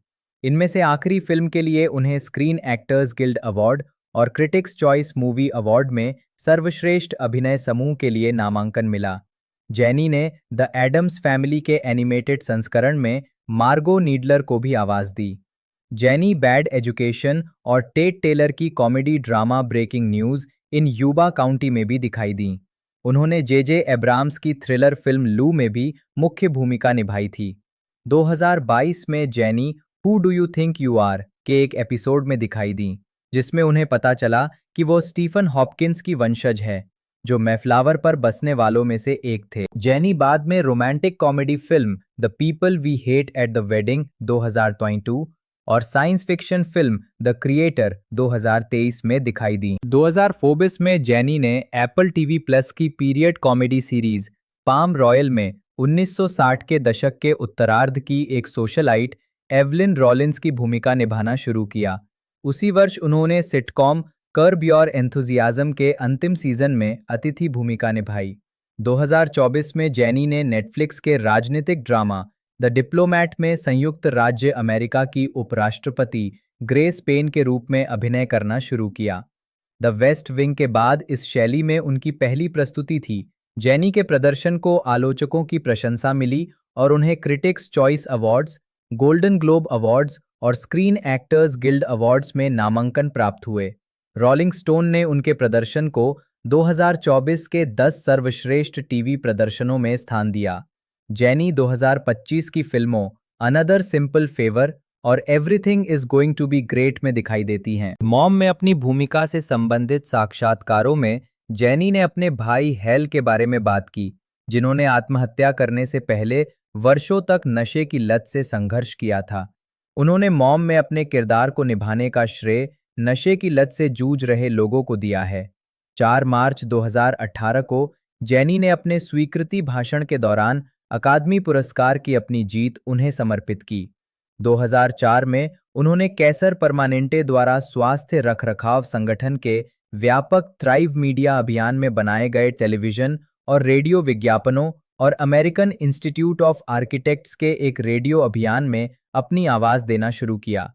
इनमें से आखिरी फिल्म के लिए उन्हें स्क्रीन एक्टर्स गिल्ड अवार्ड और क्रिटिक्स चॉइस मूवी अवार्ड में सर्वश्रेष्ठ अभिनय समूह के लिए नामांकन मिला। जेनी ने द एडम्स फैमिली के एनिमेटेड संस्करण में मार्गो नीडलर को भी आवाज दी। जेनी बैड एजुकेशन और टेट टेलर की comedy drama breaking news in Yuba county में भी दिखाई दी। उन्होंने जे एब्राम्स की थ्रिलर फिल्म लू में भी मुख्य भूमिका निभाई थी। 2022 में Janney who do you think you are के एक एपिसोड में दिखाई दी, जिसमें उन्हें पता चला कि वो स्टीफन हॉपकिंस की वंशज है, जो मैफ्लावर पर बसने वालों में से एक थे। जेनी बाद में romantic comedy film the people we hate at the wedding 2022 और science fiction film the creator 2023 में दिखाई दी। 2024 में जेनी ने एप्पल टीवी प्लस की period comedy series Palm Royale में 1960 के दशक के उत्तरार्ध की एक सोशलाइट एवलिन रॉलिंस की भूमिका निभाना शुरू किया। उसी वर्ष उन्होंने सिटकॉम कर्ब योर एंथुजियाज्म के अंतिम सीजन में अतिथि भूमिका निभाई। 2024 में जेनी ने नेटफ्लिक्स के राजनीतिक ड्रामा द डिप्लोमैट में संयुक्त राज्य अमेरिका की उपराष्ट्रपति ग्रेस पेन के रूप में अभिनय करना शुरू किया। द वेस्ट विंग के बाद इस शैली में उनकी पहली प्रस्तुति थी। जेनी के प्रदर्शन को आलोचकों की प्रशंसा मिली और उन्हें critics choice awards, golden globe awards और स्क्रीन एक्टर्स गिल्ड अवार्ड्स में नामांकन प्राप्त हुए। रोलिंग स्टोन ने उनके प्रदर्शन को 2024 के 10 सर्वश्रेष्ठ टीवी प्रदर्शनों में स्थान दिया। जेनी 2025 की फिल्मों अनदर सिंपल फेवर और everything is going to be great में दिखाई देती हैं। मॉम में अपनी भूमिका से संबंधित साक्षात्कारों में जेनी ने अपने भाई हेल के बारे में बात की, जिन्होंने आत्महत्या करने से पहले वर्षों तक नशे की लत से संघर्ष किया था। उन्होंने मॉम में अपने किरदार को निभाने का श्रेय नशे की लत से जूझ रहे लोगों को दिया है। 4 मार्च 2018 को जेनी ने अपने स्वीकृति भाषण के दौरान अकादमी पुरस्कार की अपनी जीत उन्हें समर्पित की। 2004 में उन्होंने कैसर परमानेंटे द्वारा स्वास्थ्य रखरखाव संगठन के व्यापक थ्राइव मीडिया अभियान में बनाए गए टेलीविजन और रेडियो विज्ञापनों और अमेरिकन इंस्टीट्यूट ऑफ आर्किटेक्ट्स के एक रेडियो अभियान में अपनी आवाज देना शुरू किया।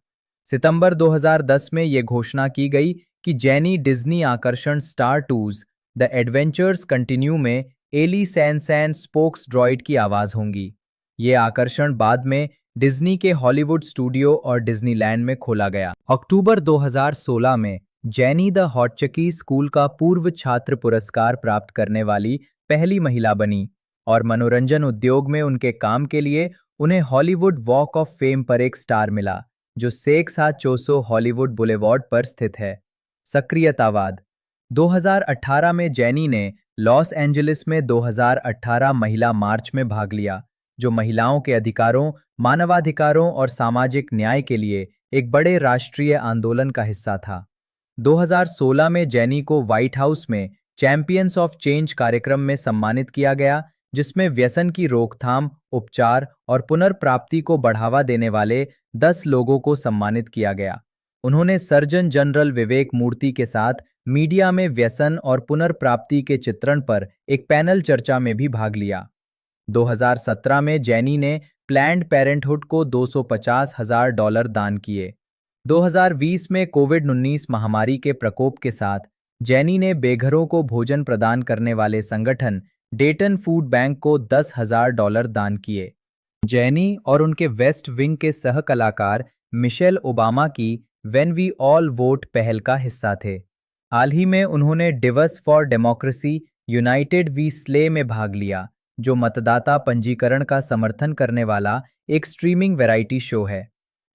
सितंबर 2010 में ये घोषणा की गई कि जेनी डिज्नी आकर्षण Star Tours The Adventures Continue में Aly San San spokes droid की आवाज होंगी। ये आकर्षण बाद में डिज्नी के हॉलीवुड स्टूडियो और डिज्नीलैंड में खोला गया। अक्टूबर 2016 में जेनी द हॉटचकी स्कूल का पूर्व छात्र पुरस्कार प्राप्त करने वाली पहली महिला बनी और मनोरंजन उद्योग में उनके काम के लिए उन्हें हॉलीवुड वॉक ऑफ फेम पर एक स्टार मिला, जो सेक्सा चोसो हॉलीवुड बुलेवार्ड पर स्थित है। सक्रियतावाद 2018 में जेनी ने लॉस एंजलिस में 2018 महिला मार्च में भाग लिया, जो महिलाओं के अधिकारों, मानवाधिकारों और सामाजिक न्याय के लिए एक बड़े राष्ट्रीय आंदोलन का हिस्सा था। 2016 में जेनी को व्हाइट हाउस में चैंपियंस ऑफ चेंज कार्यक्रम में सम्मानित किया गया, जिसमें व्यसन की रोकथाम, उपचार और पुनर्प्राप्ति को बढ़ावा देने वाले 10 लोगों को सम्मानित किया गया। उन्होंने सर्जन जनरल विवेक मूर्ति के साथ मीडिया में व्यसन और पुनर्प्राप्ति के चित्रण पर एक पैनल चर्चा में भी भाग लिया। 2017 में जेनी ने प्लैंड पेरेंटहुड को $250,000 दान किए। 2020 में कोविड-19 महामारी के प्रकोप के साथ जेनी ने बेघरों को भोजन प्रदान करने वाले संगठन डेटन फूड बैंक को $10,000 दान किए। जेनी और उनके वेस्ट विंग के सह कलाकार मिशेल ओबामा की व्हेन वी ऑल वोट पहल का हिस्सा थे। हाल ही में उन्होंने Divas for Democracy United We Slay में भाग लिया, जो मतदाता पंजीकरण का समर्थन करने वाला एक स्ट्रीमिंग वैरायटी शो है।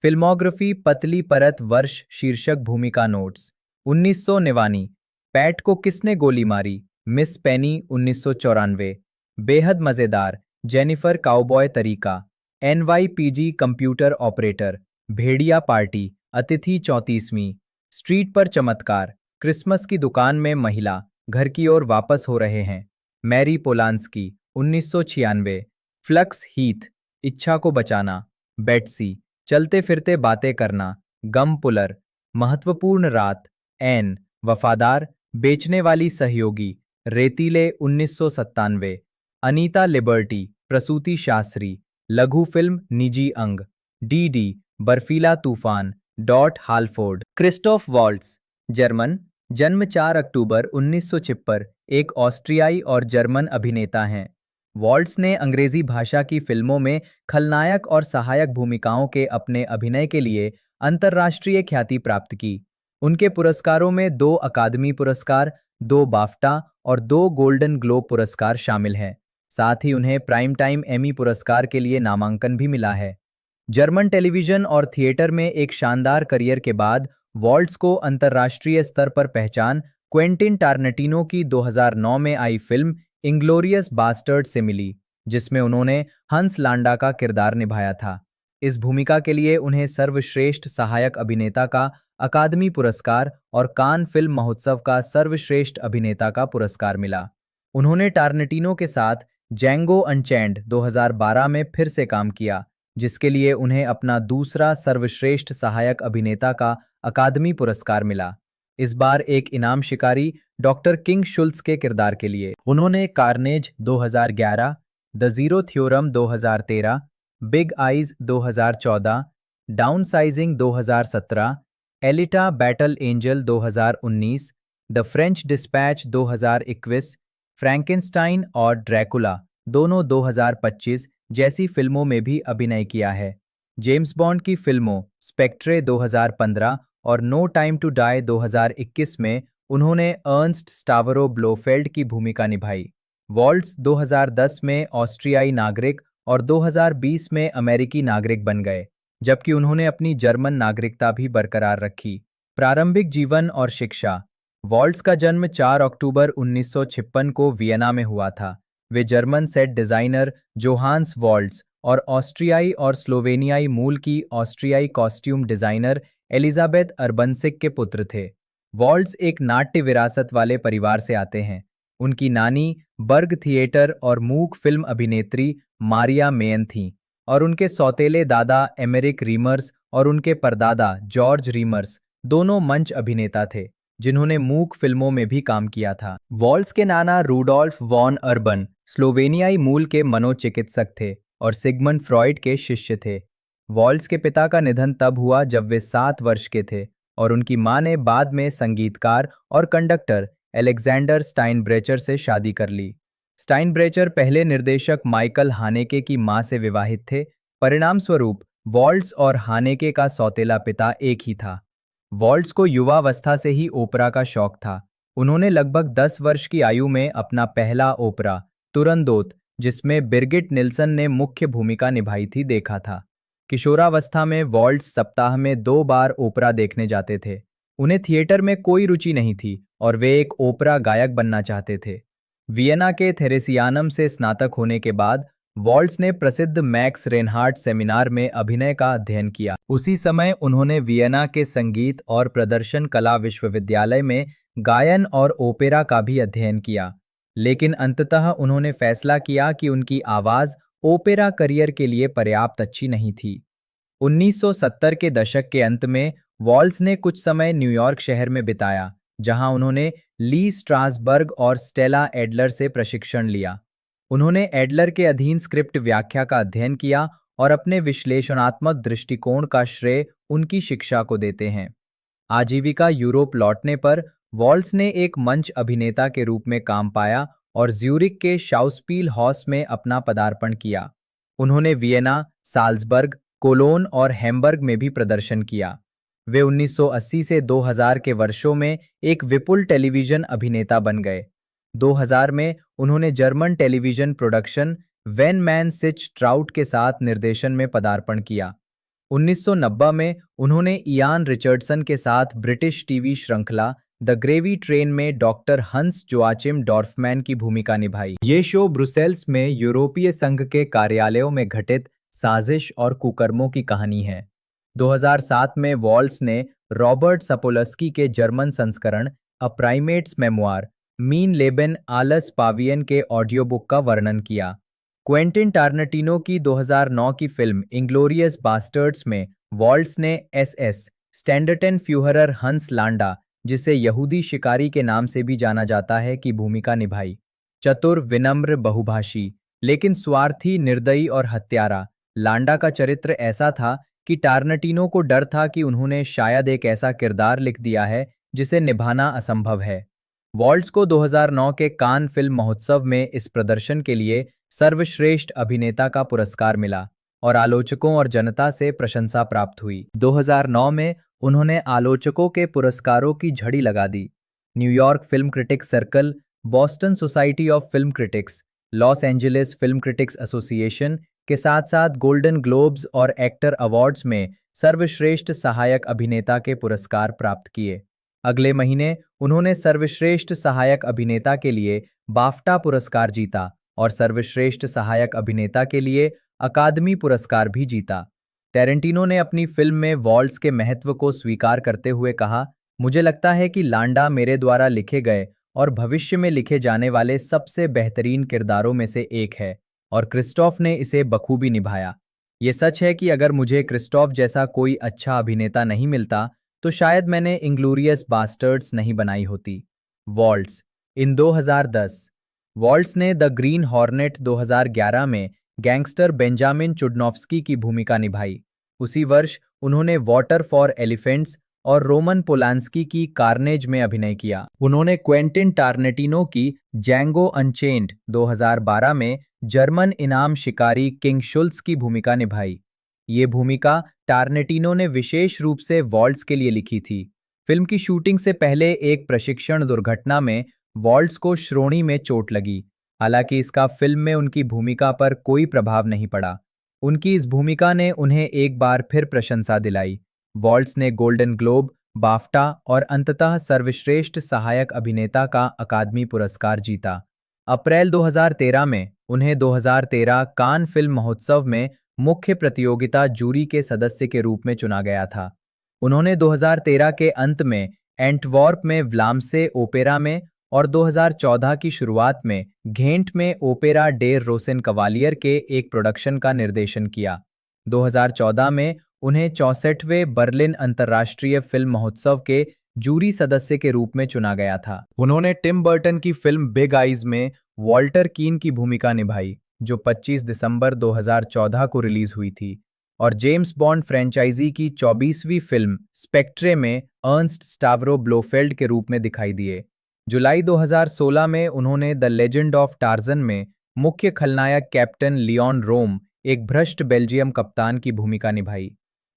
फिल्मोग्राफी पतली परत वर्ष शीर्षक भूमिका नोट्स 1999 पैट को किसने गोली मारी मिस पेनी 1994 बेहद मजेदार जेनिफर काउबॉय तरीका NYPG कंप्यूटर ऑपरेटर भेड़िया पार्टी अतिथि 34वीं स्ट्रीट पर चमत्कार क्रिसमस की दुकान में महिला घर की ओर वापस हो रहे हैं मैरी पोलांस्की 1996 फ्लक्स हीथ इच्छा को बचाना बेट्सी चलते फिरते बातें करना गम पुलर महत्वपूर्ण रात एन वफादार बेचने वाली सहयोगी रेतीले 1997 अनीता लिबर्टी प्रसूति शास्त्री लघु फिल्म निजी अंग DD बर्फीला तूफान डॉट हालफोर्ड क्रिस्टोफ वॉल्ट्स जर्मन जन्म 4 अक्टूबर 1956 एक ऑस्ट्रियाई और जर्मन अभिनेता हैं। वॉल्ट्स ने अंग्रेजी भाषा की फिल्मों में खलनायक और सहायक भूमिकाओं के अपने अभिनय के लिए अंतर्राष्ट्रीय ख्याति प्राप्त की। उनके पुरस्कारों में 2 अकादमी पुरस्कार, 2 बाफ्टा और 2 गोल्डन ग्लोब पुरस्कार शामिल हैं। साथ ही उन्हें प्राइम टाइम एमी पुरस्कार के लिए नामांकन भी मिला है। जर्मन टेलीविजन और थिएटर में एक शानदार करियर के बाद वॉल्ट्स को अंतर्राष्ट्रीय स्तर पर पहचान क्वेंटिन टारनेटिनो की 2009 में आई फिल्म इंग्लोरियस बास्टर्ड से मिली, जिसमें उन्होंने हंस लांडा का किरदार निभाया था। इस भूमिका के लिए उन्हें सर्वश्रेष्ठ सहायक अभिनेता का अकादमी पुरस्कार और कान फिल्म महोत्सव का सर्वश्रेष्ठ अभिनेता का पुरस्कार मिला। उन्होंने टारनेटिनो के साथ जैंगो अनचेंड 2012 में फिर से काम किया, जिसके लिए उन्हें अपना दूसरा सर्वश्रेष्ठ सहायक अभिनेता का अकादमी पुरस्कार मिला। इस बार एक इनाम शिकारी डॉक्टर किंग शुल्स के किरदार के लिए। उन्होंने carnage 2011, the zero theorem 2013, big eyes 2014, downsizing 2017, Elita battle angel 2019, the French dispatch 2021, Frankenstein और ड्रैकुला दोनों 2025 जैसी फिल्मों में भी अभिनय किया है। जेम्स बॉन्ड की फिल्मों स्पेक्ट्रे 2015 और नो टाइम टू डाई 2021 में उन्होंने अर्नस्ट स्टावरो ब्लोफेल्ड की भूमिका निभाई। वॉल्ट्स 2010 में ऑस्ट्रियाई नागरिक और 2020 में अमेरिकी नागरिक बन गए, जबकि उन्होंने अपनी जर्मन नागरिकता भी बरकरार रखी। प्रारंभिक जीवन और शिक्षा वॉल्ट्स का जन्म 4 अक्टूबर 1956 को वियना में हुआ था। वे German set designer Johannes Waltz और ऑस्ट्रियाई और स्लोवेनियाई मूल की ऑस्ट्रियाई कॉस्ट्यूम डिजाइनर एलिजाबेथ अर्बनसिक के पुत्र थे। वॉल्ट्स एक नाट्य विरासत वाले परिवार से आते हैं। उनकी नानी बर्ग थिएटर और मूक फिल्म अभिनेत्री मारिया मेयन थीं और उनके सौतेले दादा एमेरिक रीमर्स और उनके परदादा जॉर्ज रीमर्स दोनों मंच अभिनेता थे जिन्होंने मूक फिल्मों में भी काम किया था। वॉल्ट्स के नाना रूडोल्फ वॉन अर्बन स्लोवेनियाई मूल के मनोचिकित्सक थे और सिगमंड फ्रॉइड के शिष्य थे। वॉल्ट्स के पिता का निधन तब हुआ जब वे 7 वर्ष के थे और उनकी मां ने बाद में संगीतकार और कंडक्टर एलेक्जेंडर स्टाइनब्रेचर से शादी कर ली। स्टाइनब्रेचर पहले निर्देशक माइकल हानेके की मां से विवाहित थे। परिणाम स्वरूप वॉल्ट्स और हानेके का सौतेला पिता एक ही था। वॉल्ट्स को युवावस्था से ही ओपरा का शौक था। उन्होंने लगभग 10 वर्ष की आयु में अपना पहला ओपरा तुरंदोत, जिसमें बिरगिट निल्सन ने मुख्य भूमिका निभाई थी, देखा था। किशोरावस्था में वॉल्ट्स सप्ताह में 2 बार ओपरा देखने जाते थे। उन्हें थिएटर में कोई रुचि नहीं थी और वे एक ओपरा गायक बनना चाहते थे। वियना के थेरेसियानम से स्नातक होने के बाद वॉल्ट्स ने प्रसिद्ध मैक्स रेनहार्ट सेमिनार में अभिनय का अध्ययन किया। उसी समय उन्होंने वियना के संगीत और प्रदर्शन कला विश्वविद्यालय में गायन और ओपेरा का भी अध्ययन किया, लेकिन अंततः उन्होंने फैसला किया कि उनकी आवाज ओपेरा करियर के लिए पर्याप्त अच्छी नहीं थी। 1970 के दशक के अंत में वॉल्ट्स ने कुछ समय न्यूयॉर्क शहर में बिताया, जहां उन्होंने ली स्ट्रासबर्ग और स्टेला एडलर से प्रशिक्षण लिया। उन्होंने एडलर के अधीन स्क्रिप्ट व्याख्या का अध्ययन किया और अपने विश्लेषणात्मक दृष्टिकोण का श्रेय उनकी शिक्षा को देते हैं। आजीविका यूरोप लौटने पर वॉल्ट्स ने एक मंच अभिनेता के रूप में काम पाया और ज्यूरिक के शाउस्पील हॉस में अपना पदार्पण किया। उन्होंने वियना, साल्जबर्ग, कोलोन और हैम्बर्ग में भी प्रदर्शन किया। वे 1980 से 2000 के वर्षों में एक विपुल टेलीविजन अभिनेता बन गए। 2000 में उन्होंने German television production Wenn Mann Sich Traut के साथ निर्देशन में पदार्पण किया। 1990 में उन्होंने इयान रिचर्डसन के साथ ब्रिटिश टीवी श्रृंखला द ग्रेवी ट्रेन में डॉक्टर हंस जोआचिम डॉर्फमैन की भूमिका निभाई। ये शो ब्रुसेल्स में यूरोपीय संघ के कार्यालयों में घटित साजिश और कुकर्मों की कहानी है। 2007 में वॉल्ट्स ने रॉबर्ट सपोलस्की के जर्मन संस्करण अ प्राइमेट्स मेमोयर मीन लेबेन आलस पावियन के ऑडियो बुक का वर्णन किया। क्वेंटिन टारनटिनो की 2009 की फिल्म इंग्लोरियस बास्टर्ड्स में वॉल्ट्स ने एसएस स्टैंडर्टन फ्यूहरर हंस लांडा, जिसे यहूदी शिकारी के नाम से भी जाना जाता है, की भूमिका निभाई। चतुर, विनम्र, बहुभाषी लेकिन स्वार्थी, निर्दयी और हत्यारा, लांडा का चरित्र ऐसा था कि टारनटिनो को डर था कि उन्होंने शायद एक ऐसा किरदार लिख दिया है जिसे निभाना असंभव है। वॉल्ट्स को 2009 के कान फिल्म महोत्सव में इस प्रदर्शन के लिए सर्वश्रेष्ठ अभिनेता का पुरस्कार मिला और आलोचकों और जनता से प्रशंसा प्राप्त हुई। 2009 में उन्होंने आलोचकों के पुरस्कारों की झड़ी लगा दी। New York Film Critics Circle, Boston Society of Film Critics, Los Angeles Film Critics Association के साथ साथ गोल्डन ग्लोब्स और एक्टर अवार्ड्स में सर्वश्रेष्ठ सहायक अभिनेता के पुरस्कार प्राप्त किए। अगले महीने उन्होंने सर्वश्रेष्ठ सहायक अभिनेता के लिए बाफ्टा पुरस्कार जीता और सर्वश्रेष्ठ सहायक अभिनेता के लिए अकादमी पुरस्कार भी जीता। टेरेंटिनो ने अपनी फिल्म में वॉल्ट्स के महत्व को स्वीकार करते हुए कहा, मुझे लगता है कि लांडा मेरे द्वारा लिखे गए और भविष्य में लिखे जाने वाले सबसे बेहतरीन किरदारों में से एक है और क्रिस्टोफ ने इसे बखूबी निभाया। ये सच है कि अगर मुझे क्रिस्टोफ जैसा कोई अच्छा अभिनेता नहीं मिलता तो शायद मैंने इंग्लोरियस बास्टर्ड्स नहीं बनाई होती। वॉल्ट्स इन 2010 वॉल्ट्स ने द ग्रीन हॉर्नेट 2011 में गैंगस्टर बेंजामिन चुडनॉफ्स्की की भूमिका निभाई। उसी वर्ष उन्होंने वाटर फॉर एलिफेंट्स और रोमन पोलांस्की की कार्नेज में अभिनय किया। उन्होंने क्वेंटिन टारनेटिनो की जैंगो अनचेन्ड 2012 में जर्मन इनाम शिकारी किंग शुल्स की भूमिका निभाई। ये भूमिका टारनेटिनो ने विशेष रूप से वॉल्ट्स के लिए लिखी थी। फिल्म की शूटिंग से पहले एक प्रशिक्षण दुर्घटना में वॉल्ट्स को श्रोणी में चोट लगी। हालांकि इसका फिल्म में उनकी भूमिका पर कोई प्रभाव नहीं पड़ा। उनकी इस भूमिका ने उन्हें एक बार फिर प्रशंसा दिलाई। वॉल्ट्स ने गोल्डन ग्लोब, बाफ्टा और अंततः सर्वश्रेष्ठ सहायक अभिनेता का अकादमी पुरस्कार जीता। अप्रैल 2013 में उन्हें 2013 कान फिल्म महोत्सव में मुख्य प्रतियोगिता जूरी के सदस्य के रूप में चुना गया था। उन्होंने 2013 के अंत में एंटवर्प में व्लाम्से ओपेरा में और 2014 की शुरुआत में घेंट में ओपेरा डेर रोसेन कवालियर के एक प्रोडक्शन का निर्देशन किया। 2014 में उन्हें 64वें बर्लिन अंतर्राष्ट्रीय फिल्म महोत्सव के जूरी सदस्य के रूप में चुना गया था। उन्होंने टिम बर्टन की फिल्म बिग आइज में वॉल्टर कीन की भूमिका निभाई, जो 25 दिसंबर 2014 को रिलीज हुई थी, और जेम्स बॉन्ड फ्रेंचाइजी की 24वीं फिल्म स्पेक्ट्रे में अर्नस्ट स्टावरो ब्लोफेल्ड के रूप में दिखाई दिए। जुलाई 2016 में उन्होंने द लेजेंड ऑफ टार्जन में मुख्य खलनायक कैप्टन लियोन रोम, एक भ्रष्ट बेल्जियम कप्तान की भूमिका निभाई।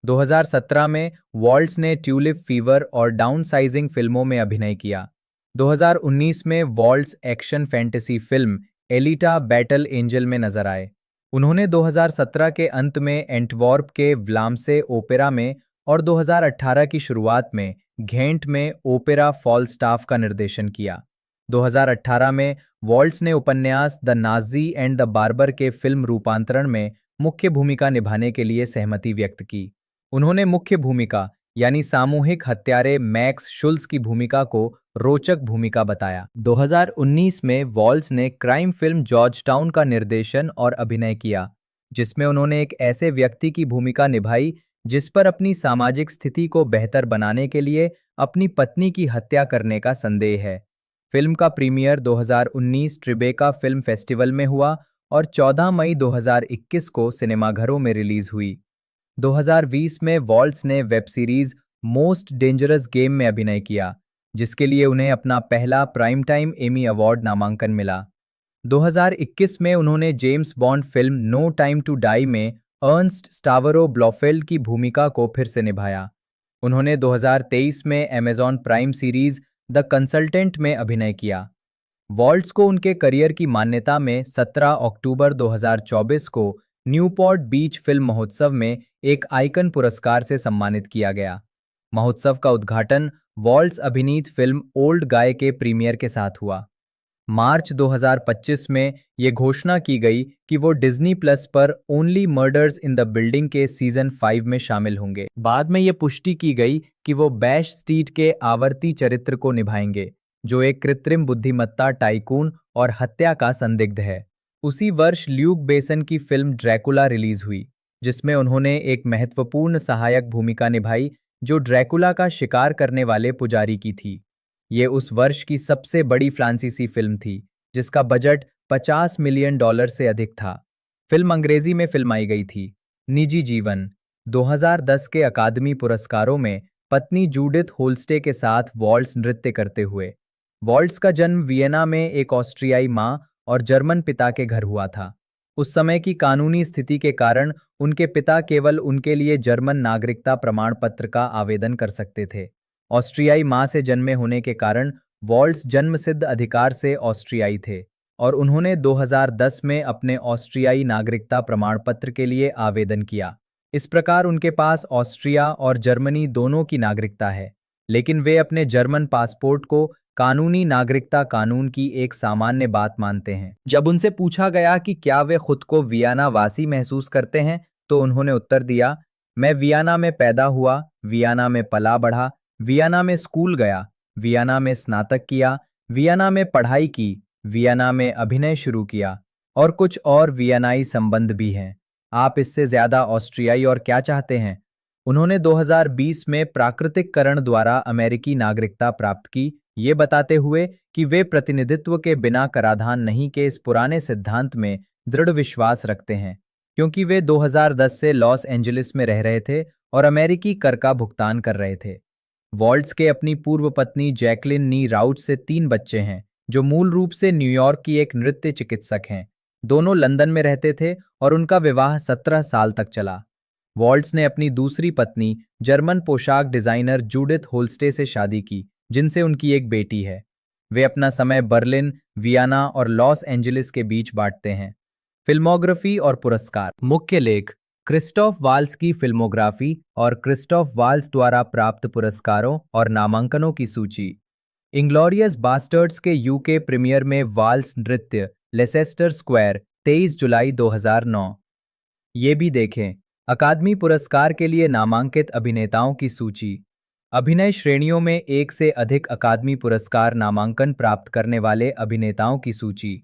2017 में वॉल्ट्स ने ट्यूलिप फीवर और डाउनसाइजिंग फिल्मों में अभिनय किया। 2019 में vaults action fantasy film Elita battle angel में नजर आए। उन्होंने 2017 के अंत में एंटवर्प के व्लाम्से ओपेरा में और 2018 की शुरुआत में घेंट में ओपेरा फॉलस्टाफ का निर्देशन किया। 2018 में वॉल्ट्स ने उपन्यास the Nazi and the barber के फिल्म रूपांतरण में मुख्य भूमिका निभाने के लिए सहमति व्यक्त की। उन्होंने मुख्य भूमिका यानी सामूहिक हत्यारे मैक्स शुल्स की भूमिका को रोचक भूमिका बताया। 2019 में वॉल्ट्स ने क्राइम फिल्म जॉर्जटाउन का निर्देशन और अभिनय किया, जिसमें उन्होंने एक ऐसे व्यक्ति की भूमिका निभाई जिस पर अपनी सामाजिक स्थिति को बेहतर बनाने के लिए अपनी पत्नी की हत्या करने का संदेह है। फिल्म का प्रीमियर 2019 ट्रिबेका फिल्म फेस्टिवल में हुआ और 14 मई 2021 को सिनेमाघरों में रिलीज हुई। 2020 में वॉल्ट्स ने web series most dangerous game में अभिनय किया, जिसके लिए उन्हें अपना पहला प्राइम टाइम एमी अवार्ड नामांकन मिला। 2021 में उन्होंने James Bond film no time to die में अर्नस्ट स्टावरो ब्लॉफेल्ड की भूमिका को फिर से निभाया। उन्होंने 2023 में Amazon prime series the consultant में अभिनय किया। वॉल्ट्स को उनके करियर की मान्यता में 17 अक्टूबर 2024 को न्यूपोर्ट बीच फिल्म महोत्सव में एक आइकन पुरस्कार से सम्मानित किया गया। महोत्सव का उद्घाटन वॉल्ट्स अभिनीत फिल्म ओल्ड गाय के प्रीमियर के साथ हुआ। मार्च 2025 में ये घोषणा की गई कि वो डिज्नी प्लस पर only murders in the building के सीजन 5 में शामिल होंगे। बाद में ये पुष्टि की गई कि वो बैश स्ट्रीट के आवर्ती चरित्र को निभाएंगे, जो एक कृत्रिम बुद्धिमत्ता टाइकून और हत्या का संदिग्ध है। उसी वर्ष ल्यूक बेसन की फिल्म ड्रैकुला रिलीज हुई, जिसमें उन्होंने एक महत्वपूर्ण सहायक भूमिका निभाई जो ड्रैकुला का शिकार करने वाले पुजारी की थी। ये उस वर्ष की सबसे बड़ी फ्रांसीसी फिल्म थी, जिसका बजट $50 मिलियन से अधिक था। फिल्म अंग्रेजी में फिल्माई गई थी। निजी जीवन 2010 के अकादमी पुरस्कारों में पत्नी जूडिथ होल्स्टे के साथ वॉल्ट्स नृत्य करते हुए। वॉल्ट्स का जन्म वियना में एक ऑस्ट्रियाई माँ और जर्मन पिता के घर हुआ था। उस समय की कानूनी स्थिति के कारण उनके पिता केवल उनके लिए जर्मन नागरिकता प्रमाण पत्र का आवेदन कर सकते थे। ऑस्ट्रियाई माँ से जन्मे होने के कारण वॉल्ट्स जन्मसिद्ध अधिकार से ऑस्ट्रियाई थे और उन्होंने 2010 में अपने ऑस्ट्रियाई नागरिकता प्रमाण पत्र के लिए आवेदन किया। इस प्रकार उनके पास ऑस्ट्रिया और जर्मनी दोनों की नागरिकता है, लेकिन वे अपने जर्मन पासपोर्ट को कानूनी नागरिकता कानून की एक सामान्य बात मानते हैं। जब उनसे पूछा गया कि क्या वे खुद को वियना वासी महसूस करते हैं, तो उन्होंने उत्तर दिया, मैं वियना में पैदा हुआ, वियना में पला बढ़ा, वियना में स्कूल गया, वियना में स्नातक किया, वियना में पढ़ाई की, वियना में अभिनय शुरू किया और कुछ और वियनाई संबंध भी हैं। आप इससे ज्यादा ऑस्ट्रियाई और क्या चाहते हैं? उन्होंने 2020 में प्राकृतिककरण द्वारा अमेरिकी नागरिकता प्राप्त की, ये बताते हुए कि वे प्रतिनिधित्व के बिना कराधान नहीं के इस पुराने सिद्धांत में दृढ़ विश्वास रखते हैं, क्योंकि वे 2010 से लॉस एंजलिस में रह रहे थे और अमेरिकी कर का भुगतान कर रहे थे। वॉल्ट्स के अपनी पूर्व पत्नी जैकलिन नी राउट से 3 बच्चे हैं, जो मूल रूप से न्यूयॉर्क की एक नृत्य चिकित्सक हैं। दोनों लंदन में रहते थे और उनका विवाह 17 साल तक चला। वॉल्ट्स ने अपनी दूसरी पत्नी जर्मन पोशाक डिजाइनर जूडिथ होल्स्टे से शादी की, जिनसे उनकी एक बेटी है। वे अपना समय बर्लिन, वियना और लॉस एंजलिस के बीच बांटते हैं। फिल्मोग्राफी और पुरस्कार। मुख्य लेख क्रिस्टोफ वाल्स की फिल्मोग्राफी और क्रिस्टोफ वाल्स द्वारा प्राप्त पुरस्कारों और नामांकनों की सूची। इंग्लोरियस बास्टर्ड्स के यूके प्रीमियर में वाल्स नृत्य लेसेस्टर स्क्वायर 23 जुलाई 2009। ये भी देखें। अकादमी पुरस्कार के लिए नामांकित अभिनेताओं की सूची। अभिनय श्रेणियों में एक से अधिक अकादमी पुरस्कार नामांकन प्राप्त करने वाले अभिनेताओं की सूची।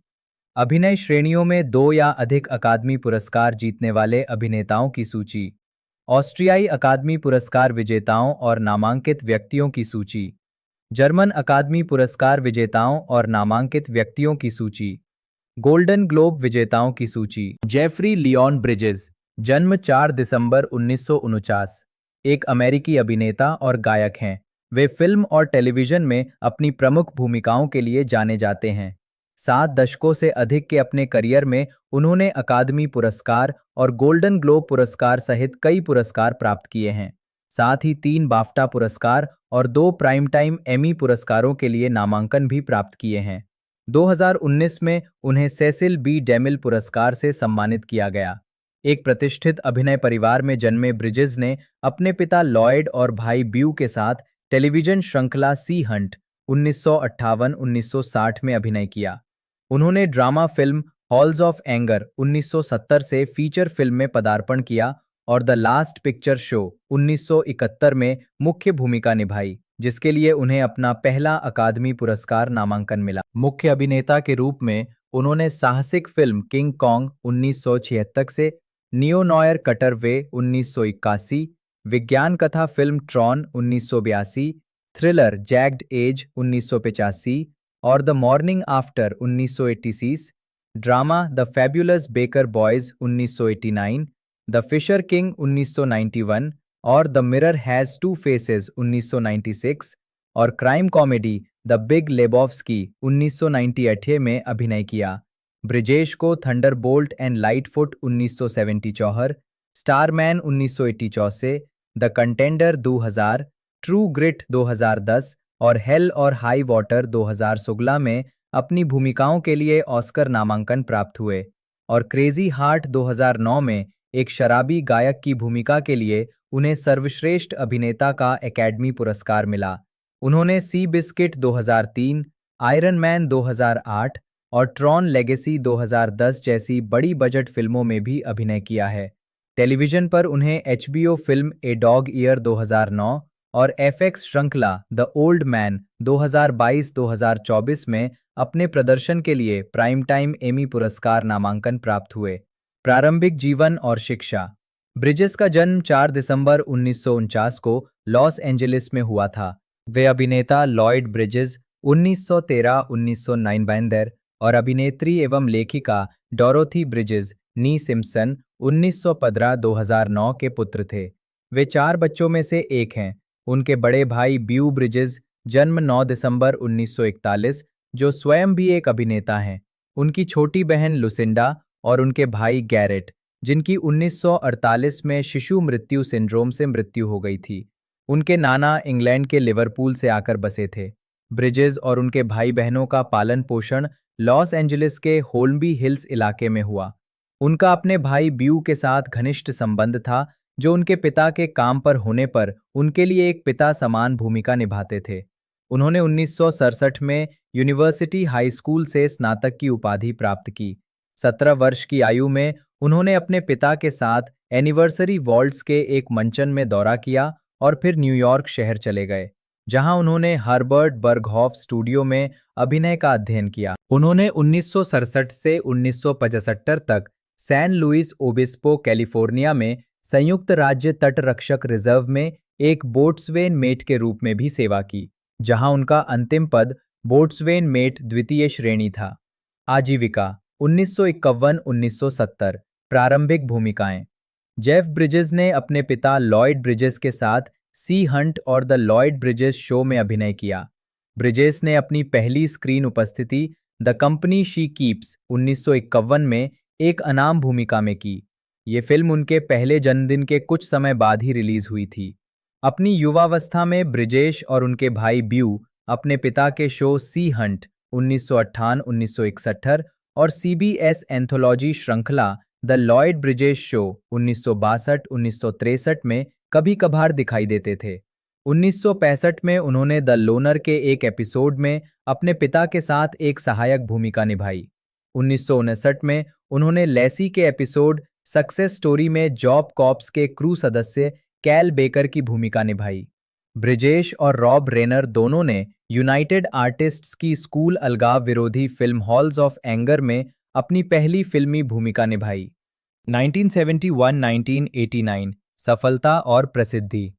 अभिनय श्रेणियों में 2 या अधिक अकादमी पुरस्कार जीतने वाले अभिनेताओं की सूची। ऑस्ट्रियाई अकादमी पुरस्कार विजेताओं और नामांकित व्यक्तियों की सूची। जर्मन अकादमी पुरस्कार विजेताओं और नामांकित व्यक्तियों की सूची। गोल्डन ग्लोब विजेताओं की सूची। जेफरी लियोन ब्रिजेस, जन्म 4 दिसंबर 1949, एक अमेरिकी अभिनेता और गायक हैं। वे फिल्म और टेलीविजन में अपनी प्रमुख भूमिकाओं के लिए जाने जाते हैं। 7 दशकों से अधिक के अपने करियर में उन्होंने अकादमी पुरस्कार और गोल्डन ग्लोब पुरस्कार सहित कई पुरस्कार प्राप्त किए हैं। साथ ही 3 बाफ्टा पुरस्कार और 2 प्राइम टाइम एमी पुरस्कारों के लिए नामांकन भी प्राप्त किए हैं। 2019 में उन्हें सेसिल बी डेमिल पुरस्कार से सम्मानित किया गया। एक प्रतिष्ठित अभिनय परिवार में जन्मे ब्रिजेस ने अपने पिता लॉयड और भाई ब्यू के साथ टेलीविजन श्रृंखला सी हंट 1958-1960 में अभिनय किया। उन्होंने drama film halls of anger 1970 से फीचर फिल्म में पदार्पण किया और द लास्ट पिक्चर शो 1971 में मुख्य भूमिका निभाई, जिसके लिए उन्हें अपना पहला अकादमी पुरस्कार नामांकन मिला। मुख्य अभिनेता के रूप में उन्होंने साहसिक फिल्म किंग कॉन्ग 1976 से, नियो नॉयर कटर वे 1981, विज्ञान कथा film Tron 1982, thriller jagged edge 1985 और the morning after 1986, drama the fabulous baker boys 1989, the Fisher king 1991 और the mirror has two faces 1996 और crime comedy the big Lebowski 1998 में अभिनय किया। Bridges को thunderbolt and Lightfoot 1974, starman 1984, the contender 2000, true grit 2010 और hello और high water 2016 में अपनी भूमिकाओं के लिए ऑस्कर नामांकन प्राप्त हुए और क्रेजी हार्ट 2009 में एक शराबी गायक की भूमिका के लिए उन्हें सर्वश्रेष्ठ अभिनेता का एकेडमी पुरस्कार मिला। उन्होंने सी बिस्किट 2003, आयरन मैन 2008 और ट्रॉन लेगेसी 2010 जैसी बड़ी बजट फिल्मों में भी अभिनय किया है। टेलीविजन पर उन्हें HBO film a dog year 2009 और एफएक्स श्रृंखला द ओल्ड मैन 2022-2024 में अपने प्रदर्शन के लिए प्राइम टाइम एमी पुरस्कार नामांकन प्राप्त हुए। प्रारंभिक जीवन और शिक्षा। ब्रिजेस का जन्म 4 दिसंबर 1949 को लॉस एंजलिस में हुआ था। वे अभिनेता लॉयड ब्रिजेस 1913-1999 और अभिनेत्री एवं लेखिका डोरोथी ब्रिजेस नी सिम्पसन 1915-2009 के पुत्र थे। वे 4 बच्चों में से एक हैं। उनके बड़े भाई ब्यू ब्रिजेस, जन्म 9 दिसंबर 1941, जो स्वयं भी एक अभिनेता हैं। उनकी छोटी बहन लुसिंडा और उनके भाई गैरेट, जिनकी 1948 में शिशु मृत्यु सिंड्रोम से मृत्यु हो गई थी। उनके नाना इंग्लैंड के लिवरपूल से आकर बसे थे। ब्रिजेस और उनके भाई बहनों का पालन पोषण लॉस एंजलिस के होल्मबी हिल्स इलाके में हुआ। उनका अपने भाई ब्यू के साथ घनिष्ठ संबंध था, जो उनके पिता के काम पर होने पर उनके लिए एक पिता समान भूमिका निभाते थे। उन्होंने 1967 में यूनिवर्सिटी हाई स्कूल से स्नातक की उपाधि प्राप्त की। 17 वर्ष की आयु में उन्होंने अपने पिता के साथ एनिवर्सरी वॉल्ट्स के एक मंचन में दौरा किया और फिर न्यूयॉर्क शहर चले गए, जहां उन्होंने हर्बर्ट बर्गहॉफ स्टूडियो में अभिनय का अध्ययन किया। उन्होंने 1967 से 1975 तक सैन लुइस ओबिस्पो, कैलिफोर्निया में संयुक्त राज्य तटरक्षक रिजर्व में एक बोट्सवेन मेट के रूप में भी सेवा की, जहां उनका अंतिम पद बोट्सवेन मेट द्वितीय श्रेणी था। आजीविका 1951-1970। प्रारंभिक भूमिकाएं। जेफ ब्रिजेस ने अपने पिता लॉयड ब्रिजेस के साथ सी हंट और द लॉयड ब्रिजेस शो में अभिनय किया। ब्रिजेस ने अपनी पहली स्क्रीन उपस्थिति द कंपनी शी कीप्स 1951 में एक अनाम भूमिका में की। ये फिल्म उनके पहले जन्मदिन के कुछ समय बाद ही रिलीज हुई थी। अपनी युवावस्था में ब्रिजेश और उनके भाई ब्यू अपने पिता के शो सी हंट 1958-1971 और सीबीएस एंथोलॉजी श्रृंखला द लॉयड ब्रिजेश शो 1962-1963 में कभी कभार दिखाई देते थे। 1965 में उन्होंने द लोनर के एक एपिसोड में अपने पिता के साथ एक सहायक भूमिका निभाई। 1959 में उन्होंने लेसी के एपिसोड सक्सेस स्टोरी में जॉब कॉप्स के क्रू सदस्य कैल बेकर की भूमिका निभाई। ब्रिजेश और रॉब रेनर दोनों ने यूनाइटेड आर्टिस्ट्स की स्कूल अलगाव विरोधी फिल्म हॉल्स ऑफ एंगर में अपनी पहली फिल्मी भूमिका निभाई। 1971-1989 सफलता और प्रसिद्धि।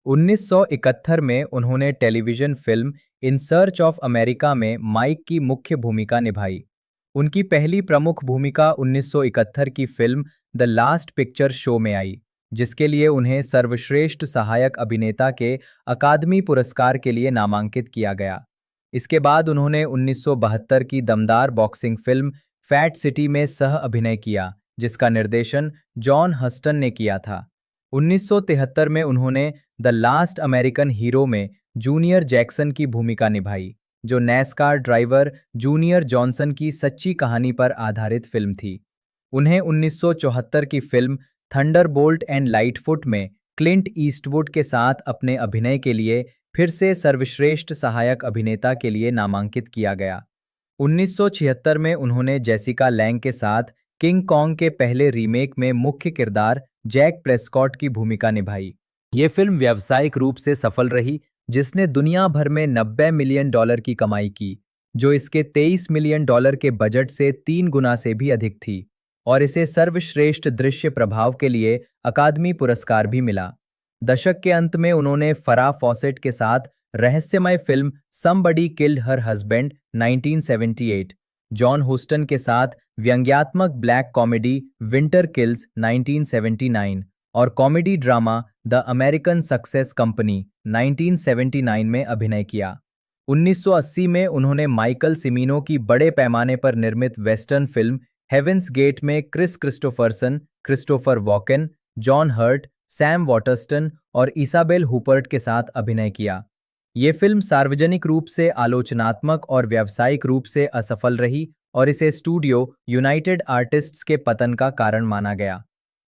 1971 में उन्होंने television film in search of America में माइक की मुख्य भूमिका निभाई। उनकी पहली प्रमुख भूमिका 1971 की film the last picture show में आई, जिसके लिए उन्हें सर्वश्रेष्ठ सहायक अभिनेता के अकादमी पुरस्कार के लिए नामांकित किया गया। इसके बाद उन्होंने 1972 की दमदार बॉक्सिंग फिल्म फैट सिटी में सह अभिनय किया, जिसका निर्देशन जॉन हस्टन ने किया था। 1973 में उन्होंने द लास्ट अमेरिकन हीरो में जूनियर जैक्सन की भूमिका निभाई, जो नैस्कार ड्राइवर जूनियर जॉनसन की सच्ची कहानी पर आधारित फिल्म थी। उन्हें 1974 की फिल्म थंडरबोल्ट एंड लाइटफुट में क्लिंट ईस्टवुड के साथ अपने अभिनय के लिए फिर से सर्वश्रेष्ठ सहायक अभिनेता के लिए नामांकित किया गया। 1976 में उन्होंने जेसिका लैंग के साथ किंग कॉन्ग के पहले रीमेक में मुख्य किरदार जैक प्रेस्कॉट की भूमिका निभाई। ये फिल्म व्यावसायिक रूप से सफल रही, जिसने दुनिया भर में $90 मिलियन की कमाई की, जो इसके $23 मिलियन के बजट से 3 गुना से भी अधिक थी, और इसे सर्वश्रेष्ठ दृश्य प्रभाव के लिए अकादमी पुरस्कार भी मिला। दशक के अंत में उन्होंने फराह फॉसेट के साथ रहस्यमय film Somebody Killed Her Husband 1978, John Huston के साथ व्यंग्यात्मक ब्लैक कॉमेडी विंटर किल्स 1979 और comedy drama The American Success Company 1979 में अभिनय किया। 1980 में उन्होंने माइकल सिमिनो की बड़े पैमाने पर निर्मित वेस्टर्न फिल्म हेवेंस गेट में Kris Kristofferson, Christopher Walken, John Hurt, Sam Waterston और इसाबेल हुपर्ट के साथ अभिनय किया। ये फिल्म सार्वजनिक रूप से आलोचनात्मक और व्यावसायिक रूप से असफल रही और इसे स्टूडियो यूनाइटेड आर्टिस्ट्स के पतन का कारण माना गया।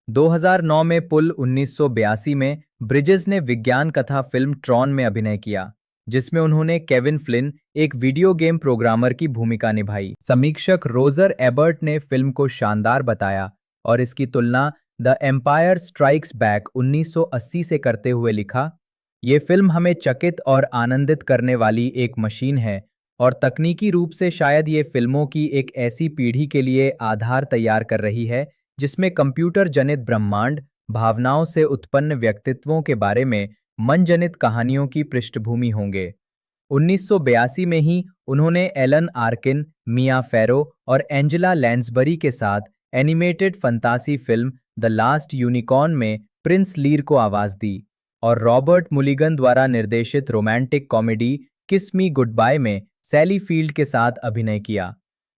2009 में पुल 1982 में ब्रिजेस ने विज्ञान कथा फिल्म ट्रॉन में अभिनय किया, जिसमें उन्होंने केविन फ्लिन, एक वीडियो गेम प्रोग्रामर की भूमिका निभाई। समीक्षक रोजर एबर्ट ने फिल्म को शानदार बताया और इसकी तुलना द एम्पायर स्ट्राइक्स बैक 1980 से करते हुए लिखा, ये फिल्म हमें चकित और आनंदित करने वाली एक मशीन है और तकनीकी रूप से शायद ये फिल्मों की एक ऐसी पीढ़ी के लिए आधार तैयार कर रही है जिसमें कंप्यूटर जनित ब्रह्मांड, भावनाओं से उत्पन्न व्यक्तित्वों के बारे में मनजनित कहानियों की पृष्ठभूमि होंगे। 1982 में ही उन्होंने एलन आर्किन, मिया फेरो और एंजेला लैंसबरी के साथ animated sports film the last unicorn में प्रिंस लीर को आवाज दी और रॉबर्ट मुलिगन द्वारा निर्देशित रोमांटिक कॉमेडी किस मी गुड बाय में सैली फील्ड के साथ अभिनय किया।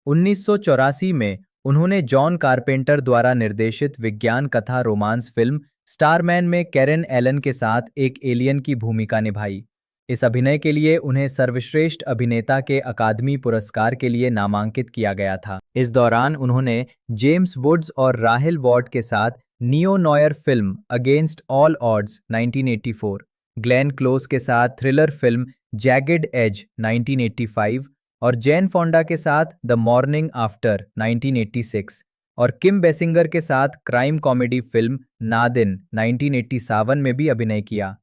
1984 में उन्होंने जॉन कारपेंटर द्वारा निर्देशित विज्ञान कथा रोमांस फिल्म स्टारमैन में कैरेन एलन के साथ एक एलियन की भूमिका निभाई। इस अभिनय के लिए उन्हें सर्वश्रेष्ठ अभिनेता के अकादमी पुरस्कार के लिए नामांकित किया गया था। इस दौरान उन्होंने जेम्स वुड्स और राहेल वॉर्ड के साथ neo noir film against all odds 1984, Glenn Close के साथ थ्रिलर फिल्म जैगेड एज 1985 और जैन फोंडा के साथ द मॉर्निंग आफ्टर 1986 और किम बेसिंगर के साथ क्राइम कॉमेडी फिल्म नादिन 1987 में भी अभिनय किया।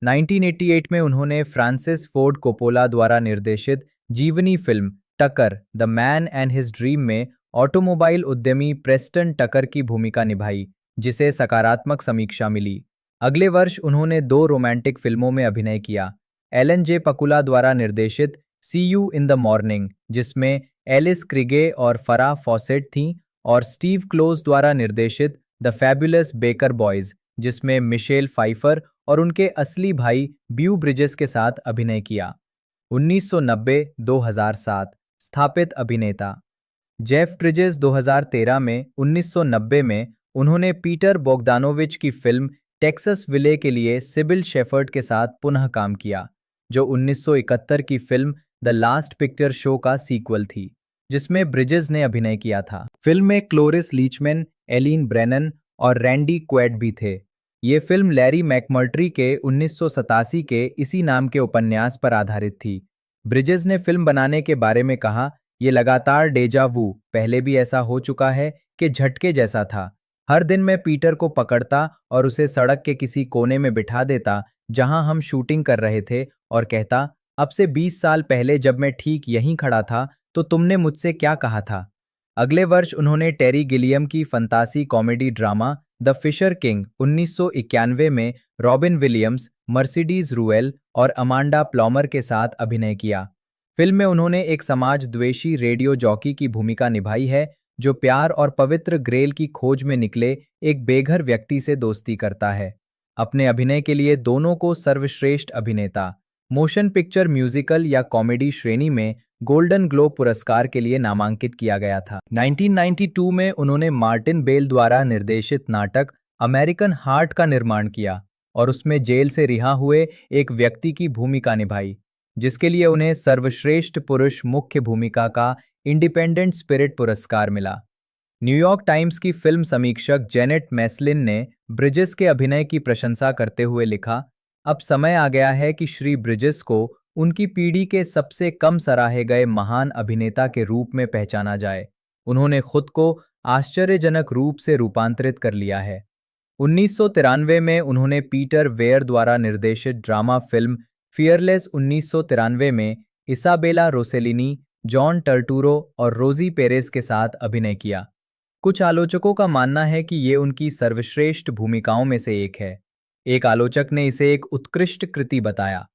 1988 में उन्होंने फ्रांसिस फोर्ड कोपोला द्वारा निर्देशित जीवनी film Tucker the man and his dream में ऑटोमोबाइल उद्यमी प्रेस्टन टकर की भूमिका निभाई, जिसे सकारात्मक समीक्षा मिली। अगले वर्ष उन्होंने 2 रोमांटिक फिल्मों में अभिनय किया, एलन जे पकुला द्वारा निर्देशित सी यू इन द मॉर्निंग, जिसमें एलिस क्रिगे और फराह फॉसेट थीं, और स्टीव क्लोज द्वारा निर्देशित द फैबुलस बेकर बॉयज, जिसमें मिशेल फाइफर और उनके असली भाई ब्यू ब्रिजेस के साथ अभिनय किया। 1990-2007 स्थापित अभिनेता जेफ ब्रिजेस 2013 में 1990 में उन्होंने पीटर बोगदानोविच की फिल्म टेक्सास विले के लिए सिबिल शेफर्ड के साथ पुनः काम किया, जो 1971 की film the last picture show का सीक्वल थी, जिसमें ब्रिजेस ने अभिनय किया था। फिल्म में क्लोरिस लीचमैन, एलिन ब्रेनन और रैंडी क्वेड भी थे। ये फिल्म लैरी मैकमर्ट्री के 1987 के इसी नाम के उपन्यास पर आधारित थी। ब्रिजेस ने फिल्म बनाने के बारे में कहा, ये लगातार डेजा वू, पहले भी ऐसा हो चुका है कि झटके जैसा था। हर दिन मैं पीटर को पकड़ता और उसे सड़क के किसी कोने में बिठा देता जहां हम शूटिंग कर रहे थे और कहता, अब से 20 साल पहले जब मैं ठीक यहीं खड़ा था तो तुमने मुझसे क्या कहा था। अगले वर्ष उन्होंने टेरी गिलियम की fantasy comedy drama The Fisher king 1991 में रॉबिन विलियम्स, मर्सिडीज रूएल और अमांडा प्लॉमर के साथ अभिनय किया। फिल्म में उन्होंने एक समाज द्वेषी रेडियो जॉकी की भूमिका निभाई है जो प्यार और पवित्र ग्रेल की खोज में निकले एक बेघर व्यक्ति से दोस्ती करता है। अपने अभिनय के लिए दोनों को सर्वश्रेष्ठ अभिनेता, मोशन पिक्चर, म्यूजिकल या कॉमेडी श्रेणी में गोल्डन ग्लोब पुरस्कार के लिए नामांकित किया गया था। 1992 में उन्होंने मार्टिन बेल द्वारा निर्देशित नाटक अमेरिकन हार्ट का निर्माण किया और उसमें जेल से रिहा हुए एक व्यक्ति की भूमिका निभाई, जिसके लिए उन्हें सर्वश्रेष्ठ पुरुष मुख्य भूमिका का इंडिपेंडेंट स्पिरिट पुरस्कार मिला। न्यूयॉर्क टाइम्स की फिल्म समीक्षक जेनेट मैस्लिन ने ब्रिजेस के अभिनय की प्रशंसा करते हुए लिखा, अब समय आ गया है कि श्री ब्रिजेस को उनकी पीढ़ी के सबसे कम सराहे गए महान अभिनेता के रूप में पहचाना जाए। उन्होंने खुद को आश्चर्यजनक रूप से रूपांतरित कर लिया है। 1993 में उन्होंने पीटर वेयर द्वारा निर्देशित ड्रामा फिल्म फियरलेस 1993 में इसाबेला रोसेलिनी, जॉन टर्टूरो और रोजी पेरेस के साथ अभिनय किया। कुछ आलोचकों का मानना है कि ये उनकी सर्वश्रेष्ठ भूमिकाओं में से एक है। एक आलोचक ने इसे एक उत्कृष्ट कृति बताया।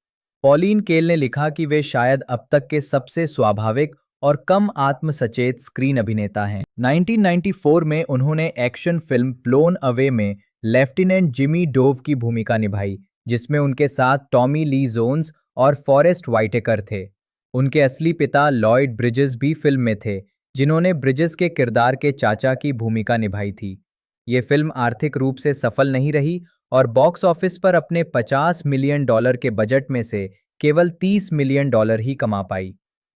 पॉलीन केल ने लिखा कि वे शायद अब तक के सबसे स्वाभाविक और कम आत्मसचेत स्क्रीन अभिनेता हैं। 1994 में उन्होंने एक्शन फिल्म ब्लोन अवे में लेफ्टिनेंट जिमी डोव की भूमिका निभाई, जिसमें उनके साथ टॉमी ली जोन्स और फॉरेस्ट व्हाइटेकर थे। उनके असली पिता लॉयड ब्रिजेस भी फिल्म में थे, जिन्होंने ब्रिजेस के किरदार के चाचा की भूमिका निभाई थी। ये फिल्म आर्थिक रूप से सफल नहीं रही और बॉक्स ऑफिस पर अपने $50 मिलियन के बजट में से केवल $30 मिलियन ही कमा पाई।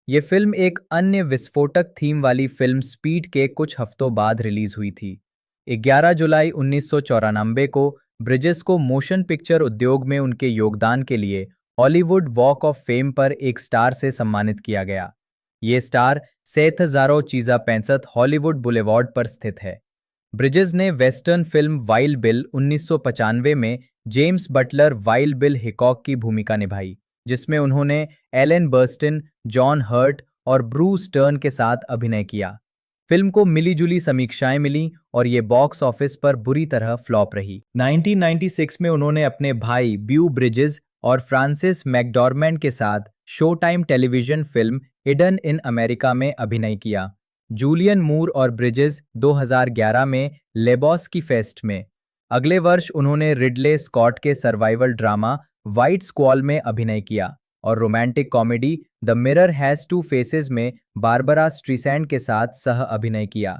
ये फिल्म एक अन्य विस्फोटक थीम वाली फिल्म स्पीड के कुछ हफ्तों बाद रिलीज हुई थी। 11 जुलाई 1994 को ब्रिजेस को मोशन पिक्चर उद्योग में उनके योगदान के लिए हॉलीवुड वॉक ऑफ फेम पर एक स्टार से सम्मानित किया गया। ये स्टार 7065 हॉलीवुड बुलेवार्ड पर स्थित है। ब्रिजेस ने वेस्टर्न फिल्म वाइल्ड बिल 1995 में जेम्स बटलर वाइल्ड बिल हिकॉक की भूमिका निभाई, जिसमें उन्होंने एलन बर्स्टिन, जॉन हर्ट और ब्रूस टर्न के साथ अभिनय किया। फिल्म को मिलीजुली समीक्षाएं मिलीं और ये बॉक्स ऑफिस पर बुरी तरह फ्लॉप रही। 1996 में उन्होंने अपने भाई ब्यू ब्रिजेस और फ्रांसिस मैकडॉर्मेंट के साथ show time television film hidden in America में अभिनय किया। जूलियन मूर और ब्रिजेस 2011 में लेबॉस्की फेस्ट में। अगले वर्ष उन्होंने रिडले स्कॉट के सर्वाइवल ड्रामा व्हाइट स्क्वॉल में अभिनय किया और romantic comedy the mirror has two faces में बारबरा स्ट्रीसैंड के साथ सह अभिनय किया।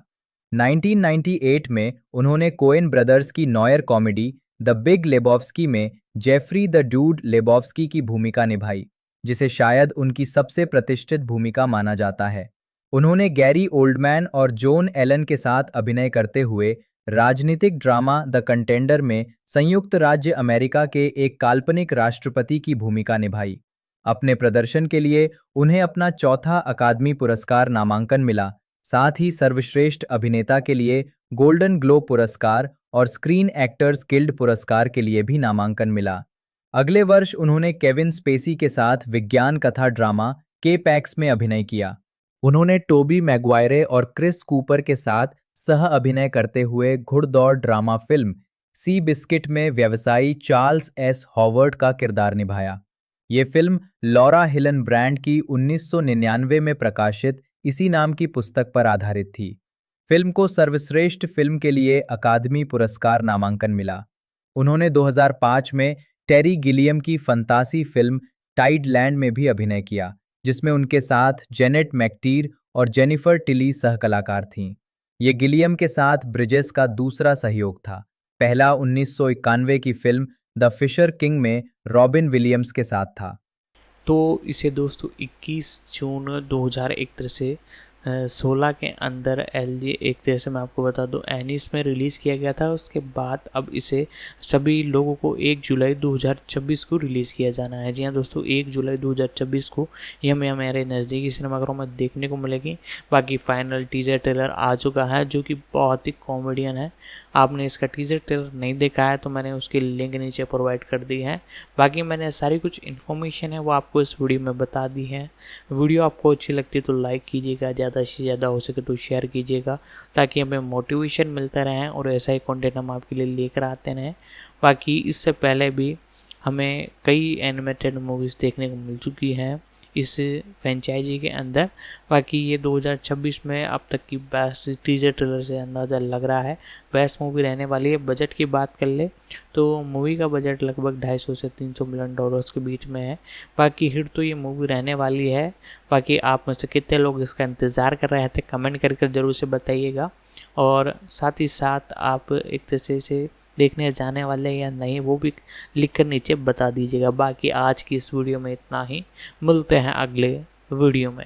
1998 में उन्होंने कोएन ब्रदर्स की noir comedy the big Lebowski में जेफरी द डूड लेबॉव्स्की की भूमिका निभाई, जिसे शायद उनकी सबसे प्रतिष्ठित भूमिका माना जाता है। उन्होंने गैरी ओल्डमैन और जोन एलन के साथ अभिनय करते हुए राजनीतिक ड्रामा द कंटेंडर में संयुक्त राज्य अमेरिका के एक काल्पनिक राष्ट्रपति की भूमिका निभाई। अपने प्रदर्शन के लिए उन्हें अपना चौथा अकादमी पुरस्कार नामांकन मिला, साथ ही सर्वश्रेष्ठ अभिनेता के लिए गोल्डन ग्लोब पुरस्कार और स्क्रीन एक्टर्स गिल्ड पुरस्कार के लिए भी नामांकन मिला। अगले वर्ष उन्होंने केविन स्पेसी के साथ विज्ञान कथा ड्रामा के पैक्स में अभिनय किया। उन्होंने टोबी मैग्वायरे और क्रिस कूपर के साथ सह अभिनय करते हुए घुड़दौड़ ड्रामा फिल्म सी बिस्किट में व्यवसायी चार्ल्स एस हॉवर्ड का किरदार निभाया। ये फिल्म लॉरा हिलन ब्रैंड की 1999 में प्रकाशित इसी नाम की पुस्तक पर आधारित थी। फिल्म को सर्वश्रेष्ठ फिल्म के लिए अकादमी पुरस्कार नामांकन मिला। उन्होंने 2005 में टेरी गिलियम की फंतासी फिल्म टाइडलैंड में भी अभिनय किया, जिसमें उनके साथ जेनेट मैकटीर और जेनिफर टिली सहकलाकार थीं। ये गिलियम के साथ ब्रिजेस का दूसरा सहयोग था। पहला 1991 की फिल्म द फिशर किंग में रॉबिन विलियम्स के साथ था। तो इसे दोस्तों 21 जून 2001 से 2016 के अंदर एलजी एक तरह से मैं आपको बता दूं एनिस में रिलीज़ किया गया था। उसके बाद अब इसे सभी लोगों को 1 जुलाई 2026 को रिलीज़ किया जाना है। जी हाँ दोस्तों, 1 जुलाई 2026 को ये हमें हमारे नज़दीकी सिनेमाघरों में देखने को मिलेगी। बाकी फाइनल टीजर ट्रेलर आ चुका है जो कि बहुत ही कॉमेडियन है। आपने इसका टीजर ट्रेलर नहीं देखा है तो मैंने उसकी लिंक नीचे प्रोवाइड कर दी है। बाकी मैंने सारी कुछ इन्फॉर्मेशन है वो आपको इस वीडियो में बता दी है। वीडियो आपको अच्छी लगती है तो लाइक कीजिएगा, ज़्यादा से ज़्यादा हो सके तो शेयर कीजिएगा ताकि हमें मोटिवेशन मिलता रहे और ऐसा ही कंटेंट हम आपके लिए लेकर आते रहें। बाकी इससे पहले भी हमें कई एनिमेटेड मूवीज़ देखने को मिल चुकी हैं इस फ्रेंचाइजी के अंदर। बाकी ये 2026 में अब तक की बेस्ट टीजर ट्रेलर से अंदाज़ा लग रहा है बेस्ट मूवी रहने वाली है। बजट की बात कर ले तो मूवी का बजट लगभग 250 से 300 मिलियन डॉलर्स के बीच में है। बाकी हिट तो ये मूवी रहने वाली है। बाकी आप में से कितने लोग इसका इंतज़ार कर रहे थे कमेंट करके ज़रूर से बताइएगा। और साथ ही साथ आप एक तरह से देखने जाने वाले या नहीं वो भी लिख कर नीचे बता दीजिएगा। बाकी आज की इस वीडियो में इतना ही, मिलते हैं अगले वीडियो में।